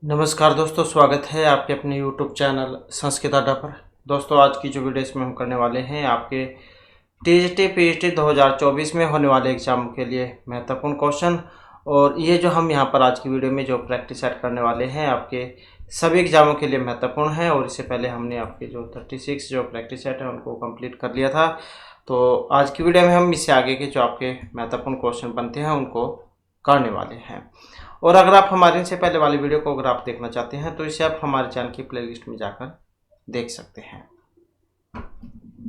नमस्कार दोस्तों, स्वागत है आपके अपने YouTube चैनल संस्कृत अड्डा पर। दोस्तों, आज की जो वीडियो इसमें हम करने वाले हैं आपके टीजीटी पीजीटी 2024 में होने वाले एग्जाम के लिए महत्वपूर्ण क्वेश्चन। और ये जो हम यहाँ पर आज की वीडियो में जो प्रैक्टिस सेट करने वाले हैं आपके सभी एग्जामों के लिए महत्वपूर्ण है। और इससे पहले हमने आपके जो 36 जो प्रैक्टिस सेट है उनको कंप्लीट कर लिया था। तो आज की वीडियो में हम इससे आगे के जो आपके महत्वपूर्ण क्वेश्चन बनते हैं उनको करने वाले हैं। और अगर आप हमारे इनसे पहले वाली वीडियो को अगर आप देखना चाहते हैं तो इसे आप हमारे चैनल की प्लेलिस्ट में जाकर देख सकते हैं।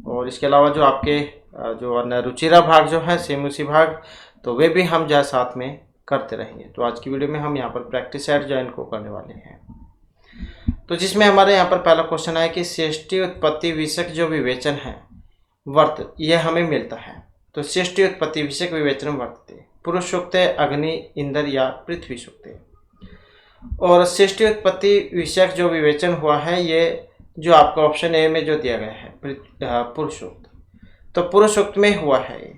और इसके अलावा जो आपके जो अन्य रुचिरा भाग जो है सेम उसी भाग, तो वे भी हम जो साथ में करते रहेंगे। तो आज की वीडियो में हम यहाँ पर प्रैक्टिस सेट जो इनको करने वाले हैं। तो जिसमें हमारे यहाँ पर पहला क्वेश्चन है कि सृष्टि उत्पत्ति विषयक जो विवेचन है वर्त, यह हमें मिलता है। तो सृष्टि उत्पत्ति विषयक विवेचन वर्तते पुरुष सूक्त, अग्नि, इंद्र या पृथ्वी सूक्त। और सृष्टि उत्पत्ति विषयक जो विवेचन हुआ है ये जो आपका ऑप्शन ए में जो दिया गया है पुरुष सूक्त, तो पुरुष सूक्त में हुआ है ये।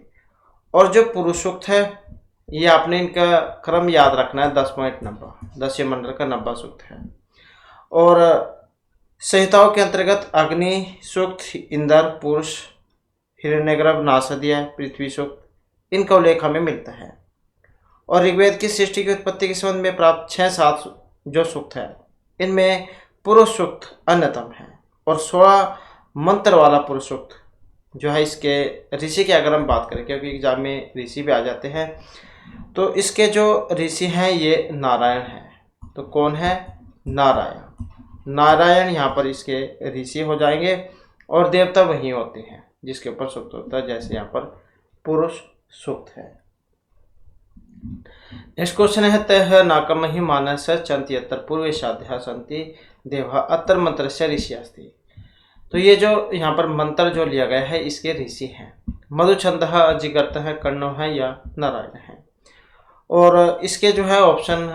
और जो पुरुष सूक्त है ये आपने इनका क्रम याद रखना है, 10 मंडल का 90 सूक्त है। और संहिताओं के अंतर्गत अग्नि सूक्त, इंद्र, पुरुष, हिरण्यगर्भ, नासदिया, पृथ्वी सूक्त, इनका उल्लेख हमें मिलता है। और ऋग्वेद की सृष्टि की उत्पत्ति के संबंध में प्राप्त 6-7 जो सूक्त है इनमें पुरुष सूक्त अन्यतम है। और 16 मंत्र वाला पुरुष सूक्त जो है इसके ऋषि की अगर हम बात करें, क्योंकि एग्जाम में ऋषि भी आ जाते हैं, तो इसके जो ऋषि हैं ये नारायण हैं। तो कौन है? नारायण। नारायण यहाँ पर इसके ऋषि हो जाएंगे। और देवता वही होते हैं जिसके ऊपर सूक्त होता है, जैसे यहाँ पर पुरुष सूक्त है। नेक्स्ट क्वेश्चन है तह नाकमहि मानस चंति अत्र पूर्वे साध्या संति देवा अत्र मंत्र से ऋषि अस्ति। तो ये जो यहाँ पर मंत्र जो लिया गया है इसके ऋषि हैं। मधुछंद, अजिगर्त है, कर्ण है या नारायण है। और इसके जो है ऑप्शन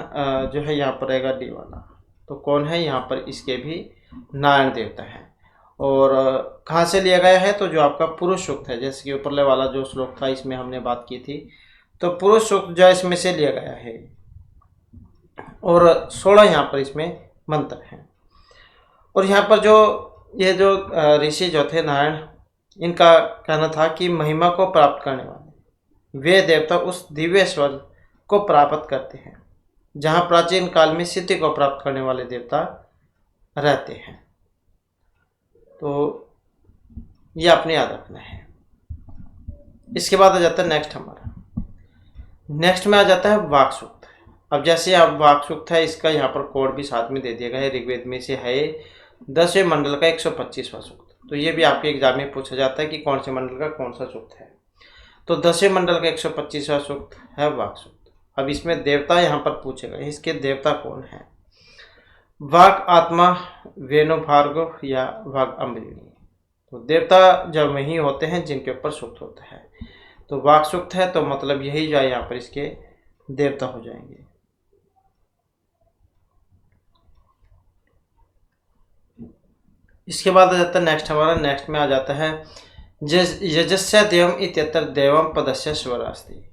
जो है यहाँ पर रहेगा डी वाला। तो कौन है यहाँ पर? इसके भी नारायण देवता है। और कहाँ से लिया गया है? तो जो आपका पुरुष सूक्त है, जैसे कि ऊपरले वाला जो श्लोक था इसमें हमने बात की थी, तो पुरुष सूक्त जो इसमें से लिया गया है। और 16 यहाँ पर इसमें मंत्र हैं। और यहाँ पर जो ये जो ऋषि जो थे नारायण, इनका कहना था कि महिमा को प्राप्त करने वाले वे देवता उस दिव्य स्वर को प्राप्त करते हैं जहाँ प्राचीन काल में सिद्धि को प्राप्त करने वाले देवता रहते हैं। तो ये आपने याद रखना है। इसके बाद आ जाता है नेक्स्ट में आ जाता है वाक सूक्त। अब जैसे आप वाक सूक्त है, इसका यहाँ पर कोड भी साथ में दे दिया गया है। ऋग्वेद में से है 10वें मंडल का 125वां सूक्त। तो ये भी आपके एग्जाम में पूछा जाता है कि कौन से मंडल का कौन सा सूक्त है। तो 10वें मंडल का 125वां सूक्त है वाक सूक्त। अब इसमें देवता यहाँ पर पूछेगा, इसके देवता कौन है? वाक आत्मा, वेणु भार्गव या वाग अम्बरिणी। तो देवता जब वही होते हैं जिनके ऊपर सूक्त होता है। तो वाक सूक्त है तो मतलब यही जो है यहाँ पर इसके देवता हो जाएंगे। इसके बाद आ जाता है नेक्स्ट में आ जाता है यजस्य देवम इत्यत्र देवम पदस्य स्वर अस्ति।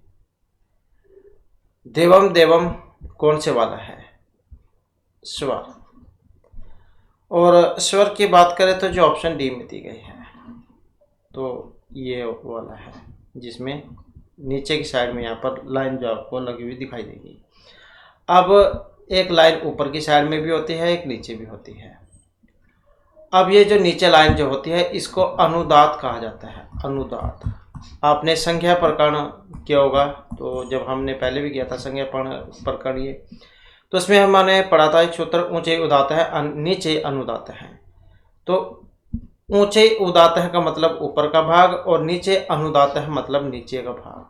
देवम कौन से वाला है? स्वर। और स्वर की बात करें तो जो ऑप्शन डी में दी गई है, तो ये वाला है जिसमें नीचे की साइड में यहाँ पर लाइन जो आपको लगी हुई दिखाई देगी। अब एक लाइन ऊपर की साइड में भी होती है, एक नीचे भी होती है। अब ये जो नीचे लाइन जो होती है इसको अनुदात कहा जाता है। अनुदात आपने संज्ञा प्रकरण किया होगा, तो जब हमने पहले भी किया था संज्ञा प्रकरण ये, तो उसमें हमने पढ़ा था एक सूत्र, ऊंचे उदात है नीचे अनुदात है। तो ऊंचे उदात है का मतलब ऊपर का भाग और नीचे अनुदात है मतलब नीचे का भाग।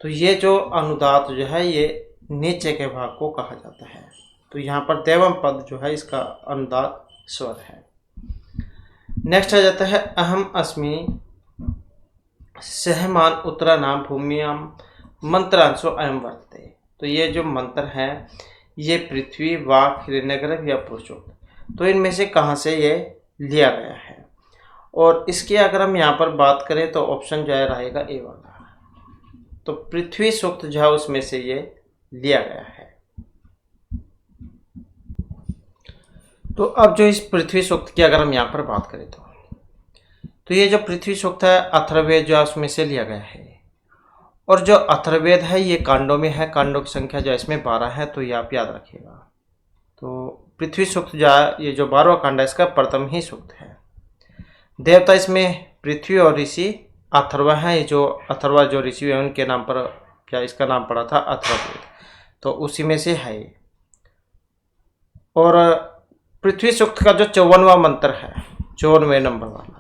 तो ये जो अनुदात जो है ये नीचे के भाग को कहा जाता है। तो यहाँ पर देवम पद जो है इसका अनुदात स्वर है। नेक्स्ट आ जाता है अहम अस्मि सहमान उत्तरा नाम भूमियाम मंत्रांशो अयम वर्तते। तो ये जो मंत्र है ये पृथ्वी, वाक, हिरण्यगर्भ या पुरुष, तो इनमें से कहाँ से ये लिया गया है? और इसकी अगर हम यहाँ पर बात करें तो ऑप्शन जो है रहेगा ए वाला। तो पृथ्वी सूक्त जो है उसमें से ये लिया गया है। तो अब जो इस पृथ्वी सूक्त की अगर हम यहाँ पर बात करें तो ये जो पृथ्वी सूक्त है अथर्ववेद जो है उसमें से लिया गया है। और जो अथर्ववेद है ये कांडों में है, कांडों की संख्या जो है इसमें 12 है, तो ये आप याद रखिएगा। तो पृथ्वी सूक्त जो है ये जो 12वां कांड है इसका प्रथम ही सूक्त है। देवता इसमें पृथ्वी और ऋषि अथर्वा है। ये जो अथर्वा जो ऋषि है उनके नाम पर क्या इसका नाम पड़ा था अथर्ववेद, तो उसी में से है। और पृथ्वी सूक्त का जो 54वां मंत्र है, 54वें नंबर वाला,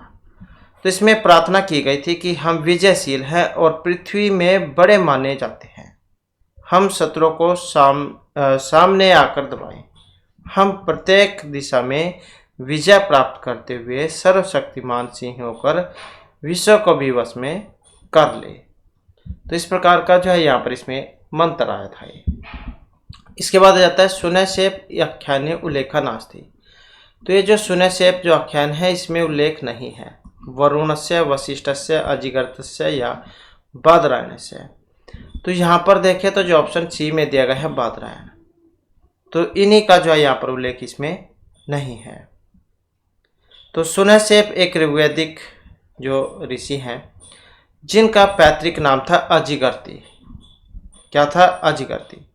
तो इसमें प्रार्थना की गई थी कि हम विजयशील हैं और पृथ्वी में बड़े माने जाते हैं। हम शत्रुओं को सामने आकर दबाएं। हम प्रत्येक दिशा में विजय प्राप्त करते हुए सर्वशक्तिमान सिंह होकर विश्व को भी वश में कर ले। तो इस प्रकार का जो है यहाँ पर इसमें मंत्र आया था। इसके बाद आ जाता है सुनैसेप आख्यान उल्लेखन आस्ति। तो ये जो सुनैसेप जो आख्यान है इसमें उल्लेख नहीं है वरुणस्य, वशिष्ठस्य, अजिगर्तस्य या बादरायणस्य। तो यहाँ पर देखें तो जो ऑप्शन सी में दिया गया है बादरायण, तो इन्हीं का जो है यहाँ पर उल्लेख इसमें नहीं है। तो सुनैसेप एक ऋग्वैदिक जो ऋषि हैं जिनका पैतृक नाम था अजिगर्ती। क्या था? अजिगर्ती,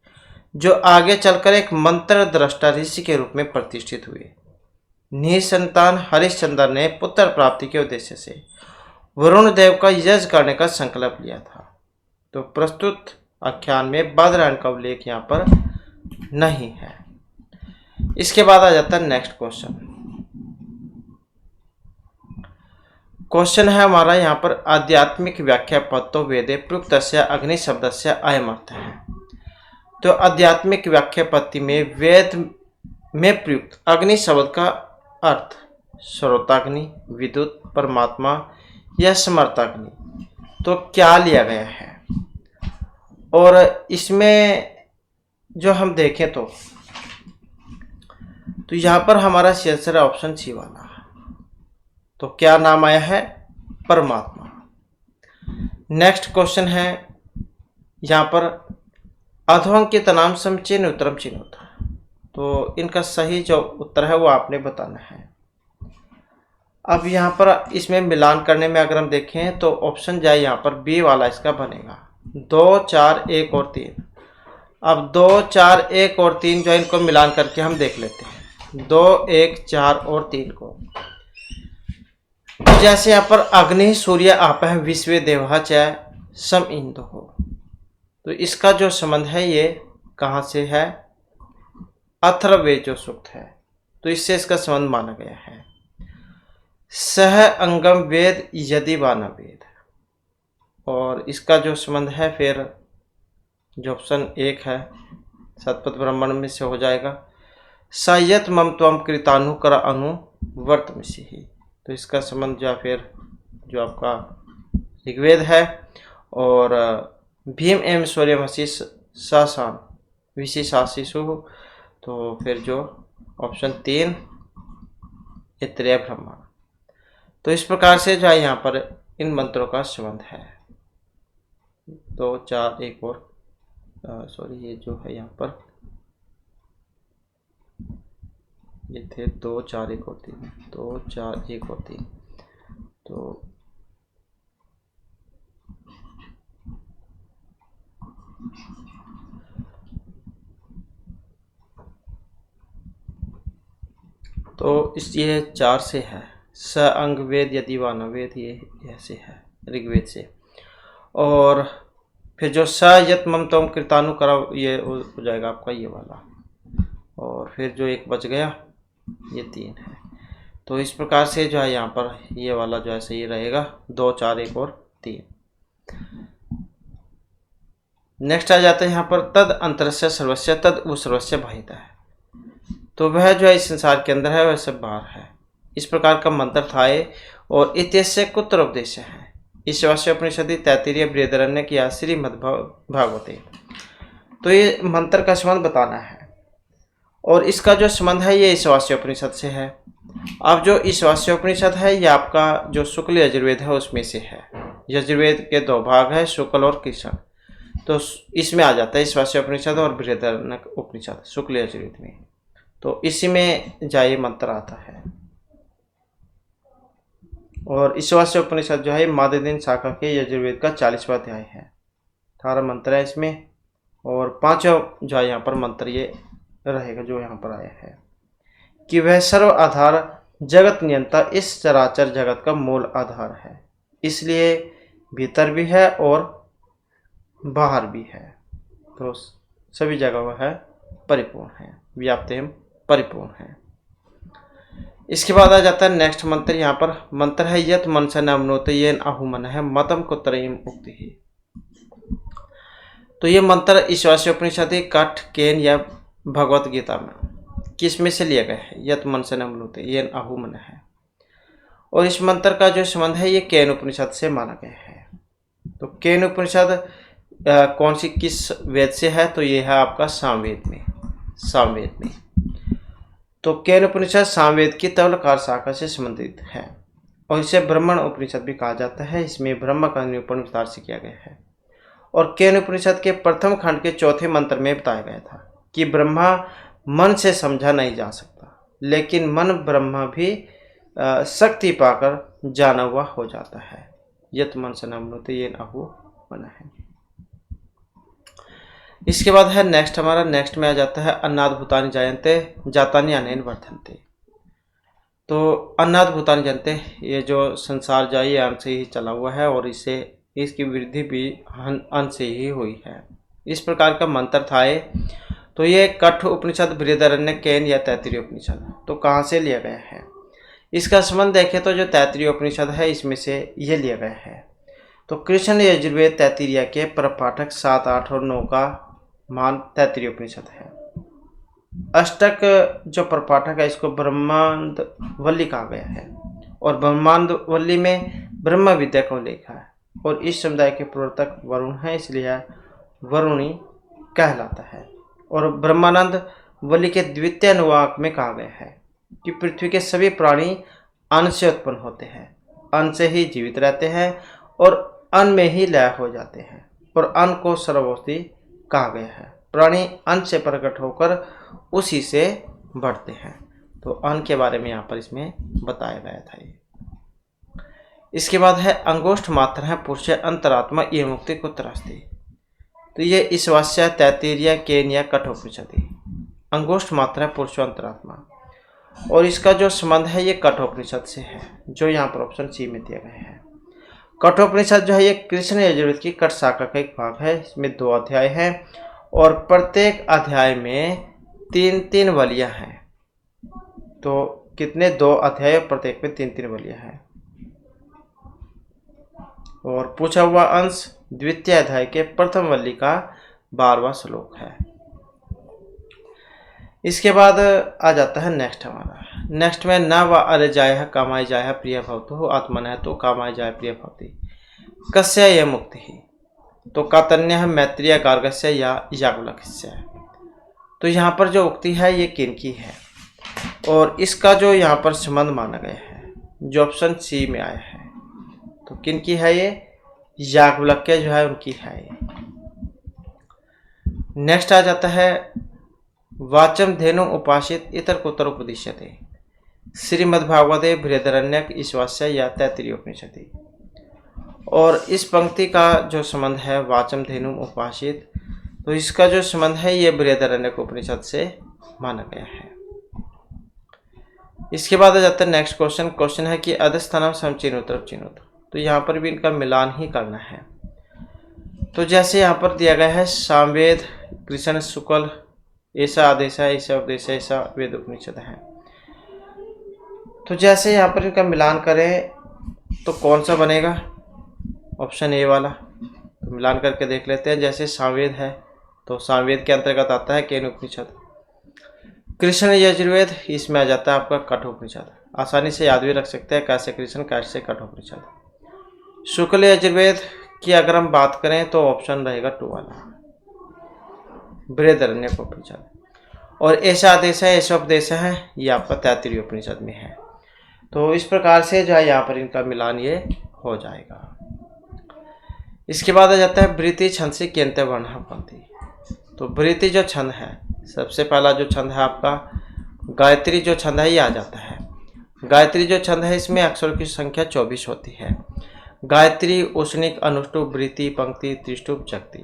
जो आगे चलकर एक मंत्र दृष्टा ऋषि के रूप में प्रतिष्ठित हुए। निसंतान हरिश्चंद्र ने पुत्र प्राप्ति के उद्देश्य से वरुण देव का यज्ञ करने का संकल्प लिया था। तो प्रस्तुत आख्यान में बादरायण का उल्लेख यहाँ पर नहीं है। इसके बाद आ जाता है नेक्स्ट क्वेश्चन। क्वेश्चन है हमारा यहाँ पर आध्यात्मिक व्याख्या पत्तो वेदे प्रयुक्तस्य अग्नि शब्दस्य अयम अर्थ है। तो आध्यात्मिक व्याख्या पत्ति में वेद में प्रयुक्त अग्नि शब्द का अर्थ स्रोताग्नि, विद्युत, परमात्मा या समर्थाग्नि, तो क्या लिया गया है? और इसमें जो हम देखें तो यहाँ पर हमारा आंसर है ऑप्शन सी वाला। तो क्या नाम आया है? परमात्मा। नेक्स्ट क्वेश्चन है यहाँ पर अधोअंकित नाम समचिन्ह उत्तरम चिन्ह होता है। तो इनका सही जो उत्तर है वो आपने बताना है। अब यहाँ पर इसमें मिलान करने में अगर हम देखें तो ऑप्शन जाए यहाँ पर बी वाला इसका बनेगा 2, 4, 1 और 3। अब 2, 4, 1 और 3 जो इनको मिलान करके हम देख लेते हैं 2, 1, 4 और 3 को। जैसे यहाँ पर अग्नि सूर्य आप है विश्व देवा च सम इंदु हो, तो इसका जो संबंध है ये कहाँ से है? अथर्ववेद जो सूक्त है, तो इससे इसका संबंध माना गया है। सह अंगम वेद यदि वाना वेद, और इसका जो संबंध है फिर जो ऑप्शन 1 है सतपथ ब्राह्मण में से हो जाएगा। सायत मम त्वम कृतानु कर अनु वर्तमिषि ही, तो इसका संबंध जो फिर जो आपका ऋग्वेद है। और भीम एवं सूर्यमसी सासान विशिशाशिशु, तो फिर जो ऑप्शन 3 त्रय ब्रह्मा। तो इस प्रकार से जो है यहाँ पर इन मंत्रों का संबंध है। 2, 4, 1 और सॉरी ये जो है यहाँ पर ये थे 2, 4, 1 और 3, 2, 4, 1 और 3। तो इस ये 4 से है स अंग वेद यदि वाना वेद, ये ऐसे है ऋग्वेद से। और फिर जो स यत मम तम कृतानु करा ये हो जाएगा आपका ये वाला। और फिर जो एक बच गया ये 3 है। तो इस प्रकार से जो है यहाँ पर ये वाला जो है सही रहेगा 2, 4, 1 और 3। नेक्स्ट आ जाता है यहाँ पर तद अंतरस्य सर्वस्य तद उ सर्वस्य बाहिता है। तो वह जो है इस संसार के अंदर है वह सब बाहर है, इस प्रकार का मंत्र था ये। और इत्यस्य कुत्र उपदेश है ईशावास्य उपनिषदि तैत्तिरीय बृहदारण्य की श्रीमद् भागवते। तो ये मंत्र का संबंध बताना है और इसका जो संबंध है ये ईशावास्य उपनिषद से है। अब जो ईशावास्य उपनिषद है ये आपका जो शुक्ल यजुर्वेद है उसमें से है। यजुर्वेद के 2 भाग है, शुक्ल और कृष्ण। तो इसमें आ जाता है ईशावास्य उपनिषद और बृहदारण्यक उपनिषद शुक्ल यजुर्वेद में। तो इसी में ये मंत्र आता है। और ईशावास्य उपनिषद जो है माददेन शाखा के यजुर्वेद का 40वां अध्याय है। 18 मंत्र है इसमें, और 5वां जो है यहाँ पर मंत्र ये रहेगा जो यहाँ पर आया है कि वह सर्व आधार जगत नियंता इस चराचर जगत का मूल आधार है, इसलिए भीतर भी है और बाहर भी है, तो सभी जगह वह है परिपूर्ण है, व्याप्त एवं परिपूर्ण है। इसके बाद आ जाता है नेक्स्ट मंत्र। यहाँ पर मंत्र है यत मनसा नमनोते येन आहुमन है मतम को त्रयीम उक्ति ही। तो ये मंत्र ईशावास्य उपनिषद कठ केन या भगवत गीता में किस में से लिया गया है? यत मनसा नमनोते येन आहुमन है। और इस मंत्र का जो संबंध है ये केन उपनिषद से माना गया है। तो केन उपनिषद कौन सी किस वेद से है? तो ये है आपका सामवेद में। तो केन उपनिषद सामवेद की तवलकार शाखा से संबंधित है और इसे ब्रह्मण उपनिषद भी कहा जाता है। इसमें ब्रह्म का निरूपण विस्तार से किया गया है। और केन उपनिषद के प्रथम खंड के चौथे मंत्र में बताया गया था कि ब्रह्मा मन से समझा नहीं जा सकता, लेकिन मन ब्रह्मा भी शक्ति पाकर जाना हुआ हो जाता है। यत मन से नमनोते येन आहुमन है। इसके बाद है नेक्स्ट में आ जाता है अन्नाद भूतानि जायन्ते जातानि अनेन वर्धन्ते। तो अन्नाद भूतानि जानते, ये जो संसार जाई अन्न से ही चला हुआ है और इसकी वृद्धि भी अन्न से ही हुई है। इस प्रकार का मंत्र था ये। तो ये कठ उपनिषद, बृहदारण्य, केन या तैत्तिरीय उपनिषद तो कहाँ से लिया गया है? इसका संबंध देखें तो जो तैत्तिरीय उपनिषद है इसमें से ये लिया गया है। तो कृष्ण यजुर्वेद तैत्तिरीय के प्रपाठक 7, 8 और 9 का मान तैत्तिरीय उपनिषद है। अष्टक जो प्रपाठक है इसको ब्रह्मांड वल्ली कहा गया है और ब्रह्मांड वल्ली में ब्रह्म विद्या का उल्लेख है। और इस समुदाय के प्रवर्तक वरुण है, इसलिए वरुणी कहलाता है। और ब्रह्मानंद वल्ली के द्वितीय अनुवाक में कहा गया है कि पृथ्वी के सभी प्राणी अन्न से उत्पन्न होते हैं, अन्न से ही जीवित रहते हैं और अन्न में ही लय हो जाते हैं। और अन्न को सर्वोपरि कहा गया है। प्राणी अन्न से प्रकट होकर उसी से बढ़ते हैं। तो अन्न के बारे में यहाँ पर इसमें बताया गया था ये। इसके बाद है अंगुष्ठ मात्र है पुरुष अंतरात्मा ये मुक्ति को त्रास्ती। तो ये ईशावास्य, तैत्तिरीय, केन या कठोपनिषद अंगुष्ठ मात्र है पुरुष अंतरात्मा। और इसका जो संबंध है ये कठोपनिषद से है, जो यहाँ पर ऑप्शन सी में दिया गया है। कठोपनिषद जो है ये कृष्ण यजुर्वेद की कठ शाखा का एक भाग है। इसमें 2 अध्याय हैं और प्रत्येक अध्याय में 3-3 वलियां हैं। तो कितने? 2 अध्याय, प्रत्येक में 3-3 वलियां हैं। और पूछा हुआ अंश द्वितीय अध्याय के प्रथम वल्ली का 12वां श्लोक है। इसके बाद आ जाता है नेक्स्ट में न व अरे जाय कामाय जाय प्रिय भवतु आत्मन है तो कामाय जाय प्रिय भवती कस्य यह मुक्ति ही। तो कातन्य है मैत्रीय गार्गस्य या याज्ञवल्क्य। तो यहाँ पर जो उक्ति है ये किनकी है और इसका जो यहाँ पर संबंध माना गया है जो ऑप्शन सी में आया है। तो किनकी है ये? याज्ञवल्क्य जो है उनकी है ये। नेक्स्ट आ जाता है वाचम धेनु उपासित इतर कुतर उपदिश्यते श्रीमद्भागवते बृहदारण्यक ईशावास्य या तैत्तिरीय उपनिषद। और इस पंक्ति का जो संबंध है वाचम धेनु उपासित, तो इसका जो संबंध है ये बृहदारण्यक उपनिषद से माना गया है। इसके बाद आ जाता है नेक्स्ट क्वेश्चन है कि अधस्थानम समचिन्होतर चिन्होत। तो यहाँ पर भी इनका मिलान ही करना है। तो जैसे यहाँ पर दिया गया है सामवेद कृष्ण शुक्ल ऐसा आदेश है, ऐसा उपदेश है, ऐसा वेद उपनिषद है। तो जैसे यहाँ पर इनका मिलान करें तो कौन सा बनेगा? ऑप्शन ए वाला। तो मिलान करके देख लेते हैं। जैसे सामवेद है तो सामवेद के अंतर्गत आता है केन उपनिषद। कृष्ण यजुर्वेद इसमें आ जाता है आपका कठोपनिषद। आसानी से याद भी रख सकते हैं कैसे कृष्ण कैसे कठोपनिषद। शुक्ल यजुर्वेद की अगर हम बात करें तो ऑप्शन रहेगा 2 वाला बृहदारण्यक उपनिषद। और ऐसा आदेश है, ऐसा उपदेश है, ये आपका तैत्तिरीय उपनिषद में है। तो इस प्रकार से जो है यहाँ पर इनका मिलान ये हो जाएगा। इसके बाद आ जाता है वृत्ति छंद से केंद्र वर्ण पंथी। तो वृत्ति जो छंद है, सबसे पहला जो छंद है आपका गायत्री जो छंद है ये आ जाता है। गायत्री जो छंद है इसमें अक्षरों की संख्या 24 होती है। गायत्री, उष्णिक, अनुष्टुप, वृत्ति, पंक्ति, त्रिष्टुप, जगती।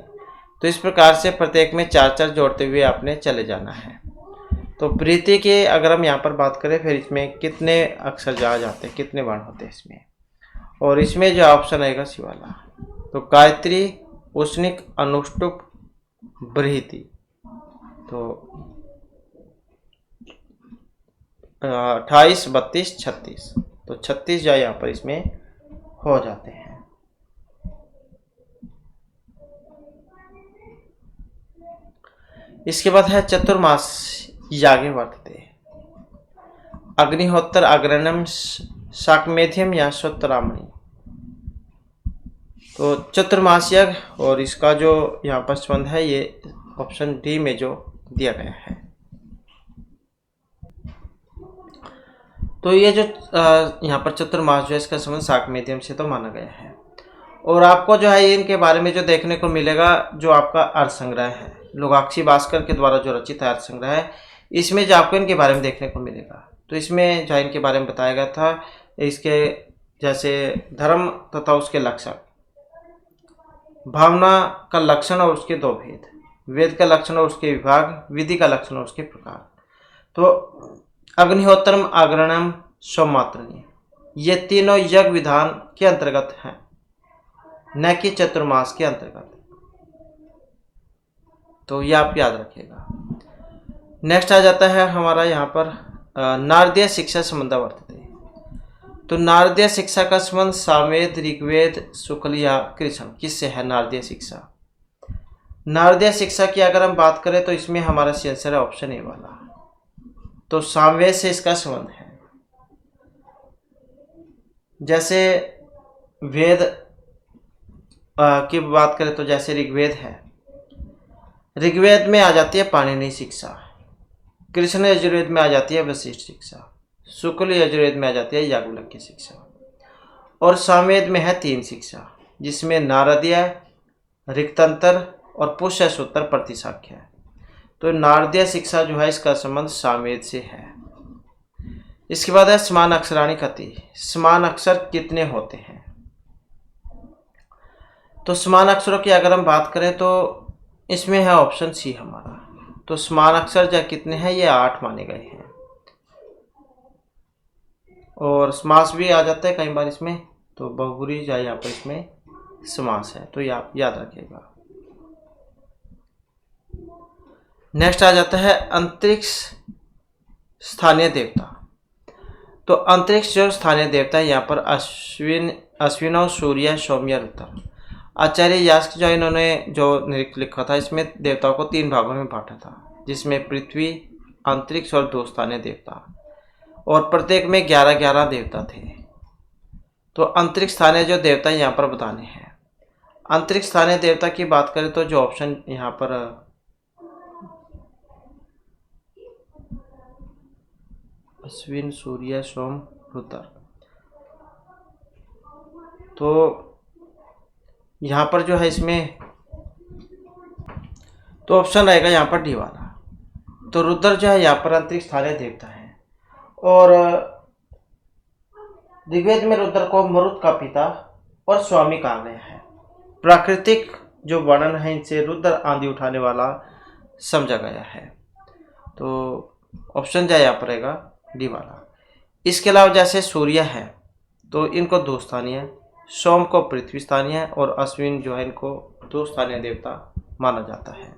तो इस प्रकार से प्रत्येक में 4-4 जोड़ते हुए आपने चले जाना है। तो वृत्ति के अगर हम यहाँ पर बात करें फिर इसमें कितने अक्षर जा जाते हैं, कितने वर्ण होते हैं इसमें, और इसमें जो ऑप्शन आएगा सी वाला। तो गायत्री, उष्णिक, अनुष्टुप, बृहति। तो 28, 32, 36। तो 36 जो यहाँ पर इसमें हो जाते हैं। इसके बाद है चतुर्मास यागे वर्तते। अग्निहोत्र, अग्रणम, शाकमेध्यम या श्रोत्रामणि। तो चतुर्मास यज्ञ और इसका जो यहाँ पर संबंध है ये ऑप्शन डी में जो दिया गया है। तो ये जो यहाँ पर चतुर्मास जो है इसका संबंध शाकमेध्यम से तो माना गया है। और आपको जो है इनके बारे में जो देखने को मिलेगा, जो आपका अर्थ संग्रह है, लोगाक्षी भास्कर के द्वारा जो रचित अर्थ संग्रह है, इसमें जो आपको इनके बारे में देखने को मिलेगा। तो इसमें जो इनके बारे में बताया गया था, इसके जैसे धर्म तथा उसके लक्षण, भावना का लक्षण और उसके दो भेद, वेद का लक्षण और उसके विभाग, विधि का लक्षण और उसके प्रकार। तो अग्निहोत्रम, अग्रणम, सौमात्रणी, ये तीनों यज्ञ विधान के अंतर्गत हैं, न कि चतुर्मास के अंतर्गत। तो ये आप याद रखिएगा। नेक्स्ट आ जाता है हमारा यहाँ पर नारदीय शिक्षा संबंध वर्तते। तो नारदीय शिक्षा का संबंध सामवेद, ऋग्वेद, शुक्ल या कृष्ण किससे है? नारदीय शिक्षा। नारदीय शिक्षा की अगर हम बात करें तो इसमें हमारा आंसर है ऑप्शन ए वाला। तो सामवेद से इसका संबंध है। जैसे वेद की बात करें तो जैसे ऋग्वेद है, ऋग्वेद में आ जाती है पाणिनि शिक्षा, कृष्ण यजुर्वेद में आ जाती है वशिष्ठ शिक्षा, शुक्ल यजुर्वेद में आ जाती है याज्ञवल्क्य शिक्षा, और सामवेद में है 3 शिक्षा जिसमें नारदीय, ऋक्तंतर और पुष्य सूत्र प्रतिशाख्य है। तो नारदीय शिक्षा जो है इसका संबंध सामवेद से है। इसके बाद है समान अक्षराणि कति। समान अक्षर कितने होते हैं? तो समान अक्षरों की अगर हम बात करें तो इसमें है ऑप्शन सी हमारा। तो समान अक्षर जो कितने हैं? ये 8 माने गए हैं। और समास भी आ जाता है कई बार इसमें, तो बहुब्रीहि जो यहाँ पर इसमें समास है, तो ये आप याद रखिएगा। नेक्स्ट आ जाता है अंतरिक्ष स्थानीय देवता। तो अंतरिक्ष जो स्थानीय देवता है यहाँ पर अश्विनौ, सूर्य, सौम्य, रुद्र। आचार्य यास्क जो इन्होंने जो निरुक्त लिखा था इसमें देवताओं को 3 भागों में बांटा था, जिसमें पृथ्वी, अंतरिक्ष और 2 स्थानीय देवता, और प्रत्येक में 11-11 देवता थे। तो अंतरिक्ष स्थानीय जो देवता यहाँ पर बताने हैं। अंतरिक्ष स्थानीय देवता की बात करें तो जो ऑप्शन यहाँ पर अश्विन, सूर्य, सोम, रुद्र, तो यहाँ पर जो है इसमें तो ऑप्शन रहेगा यहाँ पर डी वाला। तो रुद्र जो है यहाँ पर अंतरिक्ष स्थानीय देवता है। और ऋग्वेद में रुद्र को मरुत का पिता और स्वामी कहा गया है। प्राकृतिक जो वर्णन है इनसे रुद्र आंधी उठाने वाला समझा गया है। तो ऑप्शन जो यहाँ पर रहेगा डी वाला। इसके अलावा जैसे सूर्य है तो इनको 2 स्थानीय, सोम को पृथ्वी स्थानीय और अश्विन जो है इनको 2 स्थानीय देवता माना जाता है।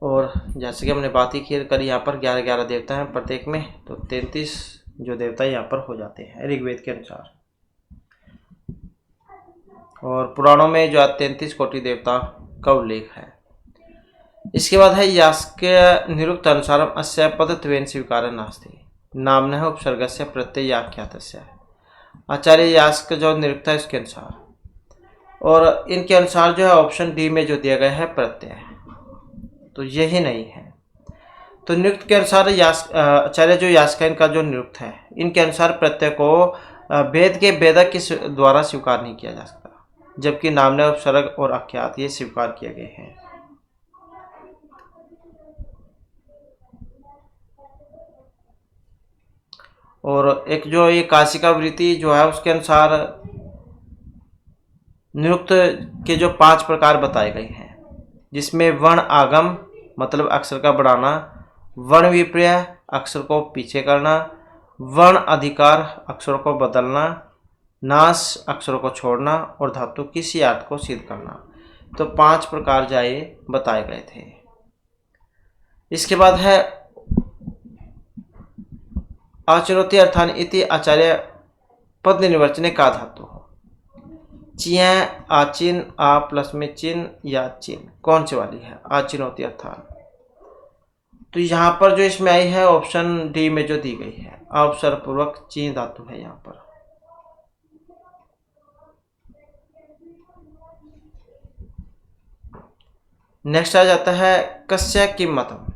और जैसे कि हमने बात ही करी यहाँ पर 11-11 देवता हैं प्रत्येक में, तो 33 जो देवता यहाँ पर हो जाते हैं ऋग्वेद के अनुसार। और पुराणों में जो 33 कोटि देवता का उल्लेख है। इसके बाद है यास्क निरुक्त अनुसार अस्य पदत्वेन स्वीकार नास्ति नामनः उपसर्गस्य प्रत्यय आख्यातस्य। आचार्य यास्क जो निरुक्त है इसके अनुसार, और इनके अनुसार जो है ऑप्शन डी में जो दिया गया है प्रत्यय, तो यही नहीं है। तो निरुक्त के अनुसार आचार्य जो यास्क इनका जो निरुक्त है इनके अनुसार प्रत्यय को वेद के वेदक के द्वारा स्वीकार नहीं किया जा सकता, जबकि नामनः उपसर्ग और आख्यात ये स्वीकार किए गए हैं। और एक जो ये काशिका वृत्ति जो है उसके अनुसार निरुक्त के जो 5 प्रकार बताए गए हैं, जिसमें वर्ण आगम मतलब अक्षर का बढ़ाना, वर्ण विपर्य अक्षर को पीछे करना, वर्ण अधिकार अक्षरों को बदलना, नाश अक्षरों को छोड़ना और धातु की सी अर्थ को सिद्ध करना। तो 5 प्रकार जाए बताए गए थे। इसके बाद है आचुनोति अर्थान इति आचार्य पद निर्वचने का धातु हो। चिया आचिन आ प्लस में चिन या चिन कौन सी वाली है? आचिनोति अर्थान। तो यहाँ पर जो इसमें आई है ऑप्शन डी में जो दी गई है अवसर पूर्वक ची धातु है यहाँ पर। नेक्स्ट आ जाता है कस्य किम्मतम।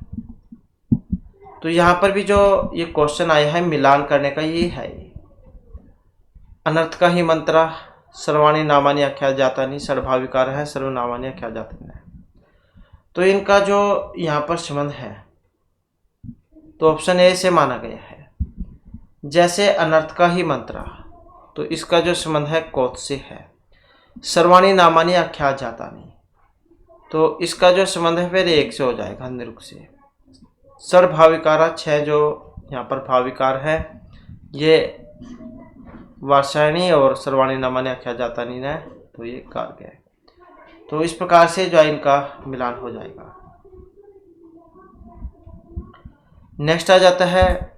तो यहाँ पर भी जो ये क्वेश्चन आया है मिलान करने का ये है। अनर्थ का ही मंत्रा, सर्वाणी नामानी आख्या जाता नहीं, सर्वभाविकार है, सर्वनामानी आख्या जाता नहीं। तो इनका जो यहाँ पर संबंध है तो ऑप्शन ए से माना गया है। जैसे अनर्थ का ही मंत्रा, तो इसका जो संबंध है कोत से है। सर्वाणी नामानी आख्या जाता नहीं, तो इसका जो संबंध है फिर एक से हो जाएगा निरुक्त से। सर्वभाविकारा 6 जो यहाँ पर भाविकार है ये वार्षायणी और सर्वाणी नामानी आख्या जाता नहीं है, तो ये कारक है। तो इस प्रकार से जो है इनका मिलान हो जाएगा। नेक्स्ट आ जाता है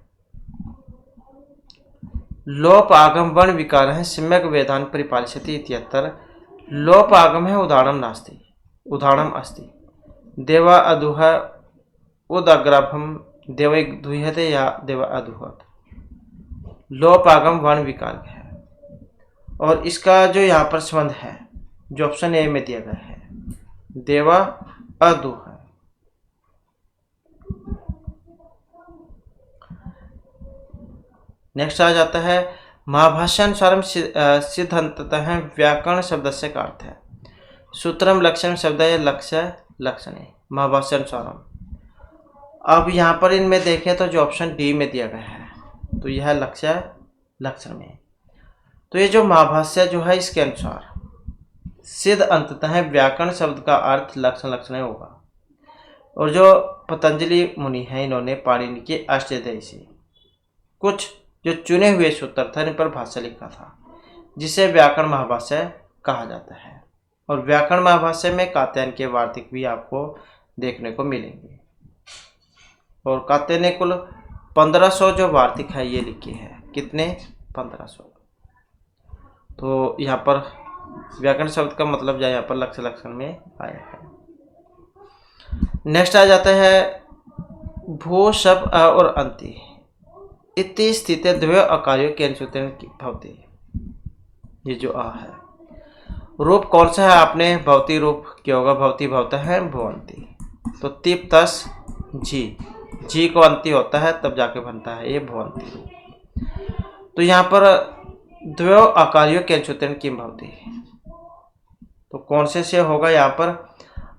लोप आगम वर्ण विकार है सम्यक वेदान परिपालिष्यति इत्यत्र। लोप आगम है उदाहरणम नास्ति, उदाहरणम अस्ति। देवा अदुह उदग्रभम देव दुह्यते या देव अदुहत। लोप आगम वर्ण विकार है और इसका जो यहाँ पर संबंध है जो ऑप्शन ए में दिया गया है देवा अदुह। नेक्स्ट आ जाता है महाभाष्यानुसारम सिद्धांततः व्याकरण शब्द से का अर्थ है सूत्रम लक्षण शब्द है लक्ष्य लक्षण है महाभाष्यानुसारम। अब यहाँ पर इनमें देखें तो जो ऑप्शन डी में दिया गया है तो यह लक्ष्य लक्षण में। तो ये जो महाभाष्य जो है इसके अनुसार सिद्ध अंततः व्याकरण शब्द का अर्थ लक्षण लक्षण होगा। और जो पतंजलि मुनि हैं इन्होंने पाणिनि के अष्टाध्यायी से कुछ जो चुने हुए सूत्र थे इन पर भाष्य लिखा था जिसे व्याकरण महाभाष्य कहा जाता है। और व्याकरण महाभाष्य में कात्यायन के वार्तिक भी आपको देखने को मिलेंगे। और कात्यायन ने कुल 1500 जो वार्तिक है ये लिखे हैं। कितने? 1500। तो यहाँ पर व्याकरण शब्द का मतलब जो यहाँ पर लक्ष्य लक्षण में आया है। नेक्स्ट आ जाता है भू शब अ और अंति इति स्थिति द्वय अकार्यों के अनुसूत्रण की भवती। ये जो आ है रूप कौन सा है? आपने भवती रूप क्या होगा? भवती भवता है भवंती। तो तिप तस जी को अंति होता है तब जाके बनता है ये भवंती रूप। तो यहाँ पर द्वय अकार्यों के अनुसूत्रण की भवती, तो कौन से होगा यहाँ पर?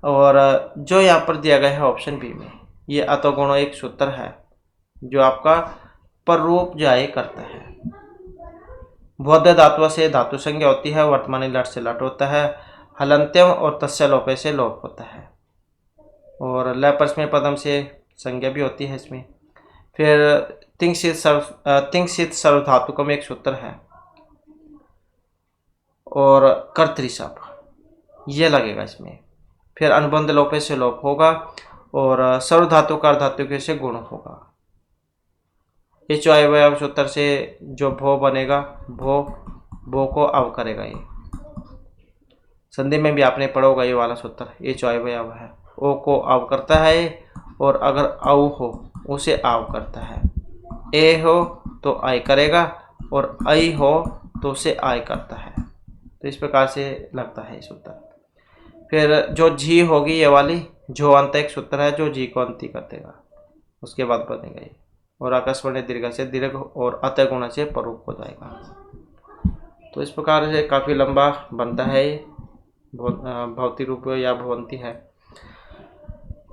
और जो यहाँ पर दिया गया है ऑप्शन बी में ये अतोगुणो एक सूत्र है जो आपका पर रूप जाए करता है। बोध धातु से धातु संज्ञा होती है, वर्तमानी लट से लट होता है, हलंत्यम और तस्य लोपे से लोप होता है, और लपरस्मय पदम से संज्ञा भी होती है इसमें। फिर तिंग सर्व धातुकम एक सूत्र है और कर्तृशप ये लगेगा इसमें। फिर अनुबंध लोपे से लोप होगा और सर्व धातु का धातु से गुण होगा। इस अवयव सूत्र से जो भो बनेगा भो को अव करेगा। ये संधि में भी आपने पढ़ा होगा ये वाला सूत्र। ये अवयव है ओ को अव करता है और अगर औ हो उसे आव करता है। ए हो तो आई करेगा और आई हो तो उसे आय करता है। तो इस प्रकार से लगता है सूत्र। फिर जो झी होगी ये वाली जो अंत एक सूत्र है जो जी को अंति कर देगा उसके बाद बनेगा ये। और आकाशवाणी दीर्घ से दीर्घ और अतः गुण से परूप हो जाएगा। तो इस प्रकार से काफ़ी लंबा बनता है ये भवती रूप या भवंती है।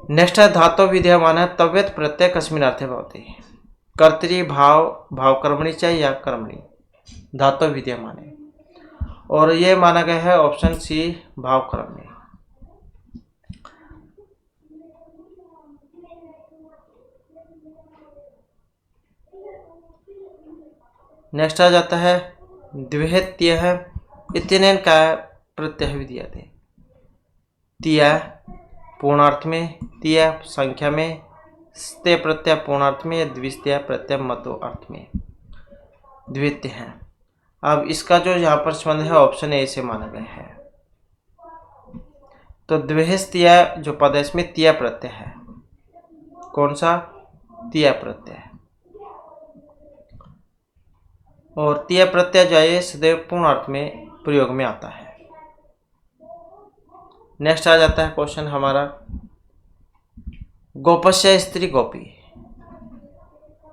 नेक्स्ट है धातु विधेयमान है तव्यत प्रत्यय कस्मिन अर्थे भवती। कर्तृभाव भाव कर्मणी चाहिए या कर्मणी, धातु विद्यमान है। और ये माना गया है ऑप्शन सी भाव कर्मणी। नेक्स्ट आ जाता है द्विहेत्य है इत्यनेन का प्रत्यय विधीयते। तिया पूर्णार्थ में, तिया संख्या में, स्ते प्रत्यय पूर्णार्थ में, द्वितीय प्रत्यय मध्य अर्थ में द्वितीय है। अब इसका जो यहाँ पर संबंध है ऑप्शन ए से माना गया है। तो द्विहेस्तिया जो पद है इसमें तिया प्रत्यय है। कौन सा? तिया प्रत्यय। और तिया प्रत्यय जो है सदैव पूर्ण अर्थ में प्रयोग में आता है। नेक्स्ट आ जाता है क्वेश्चन हमारा गोपस्य स्त्री गोपी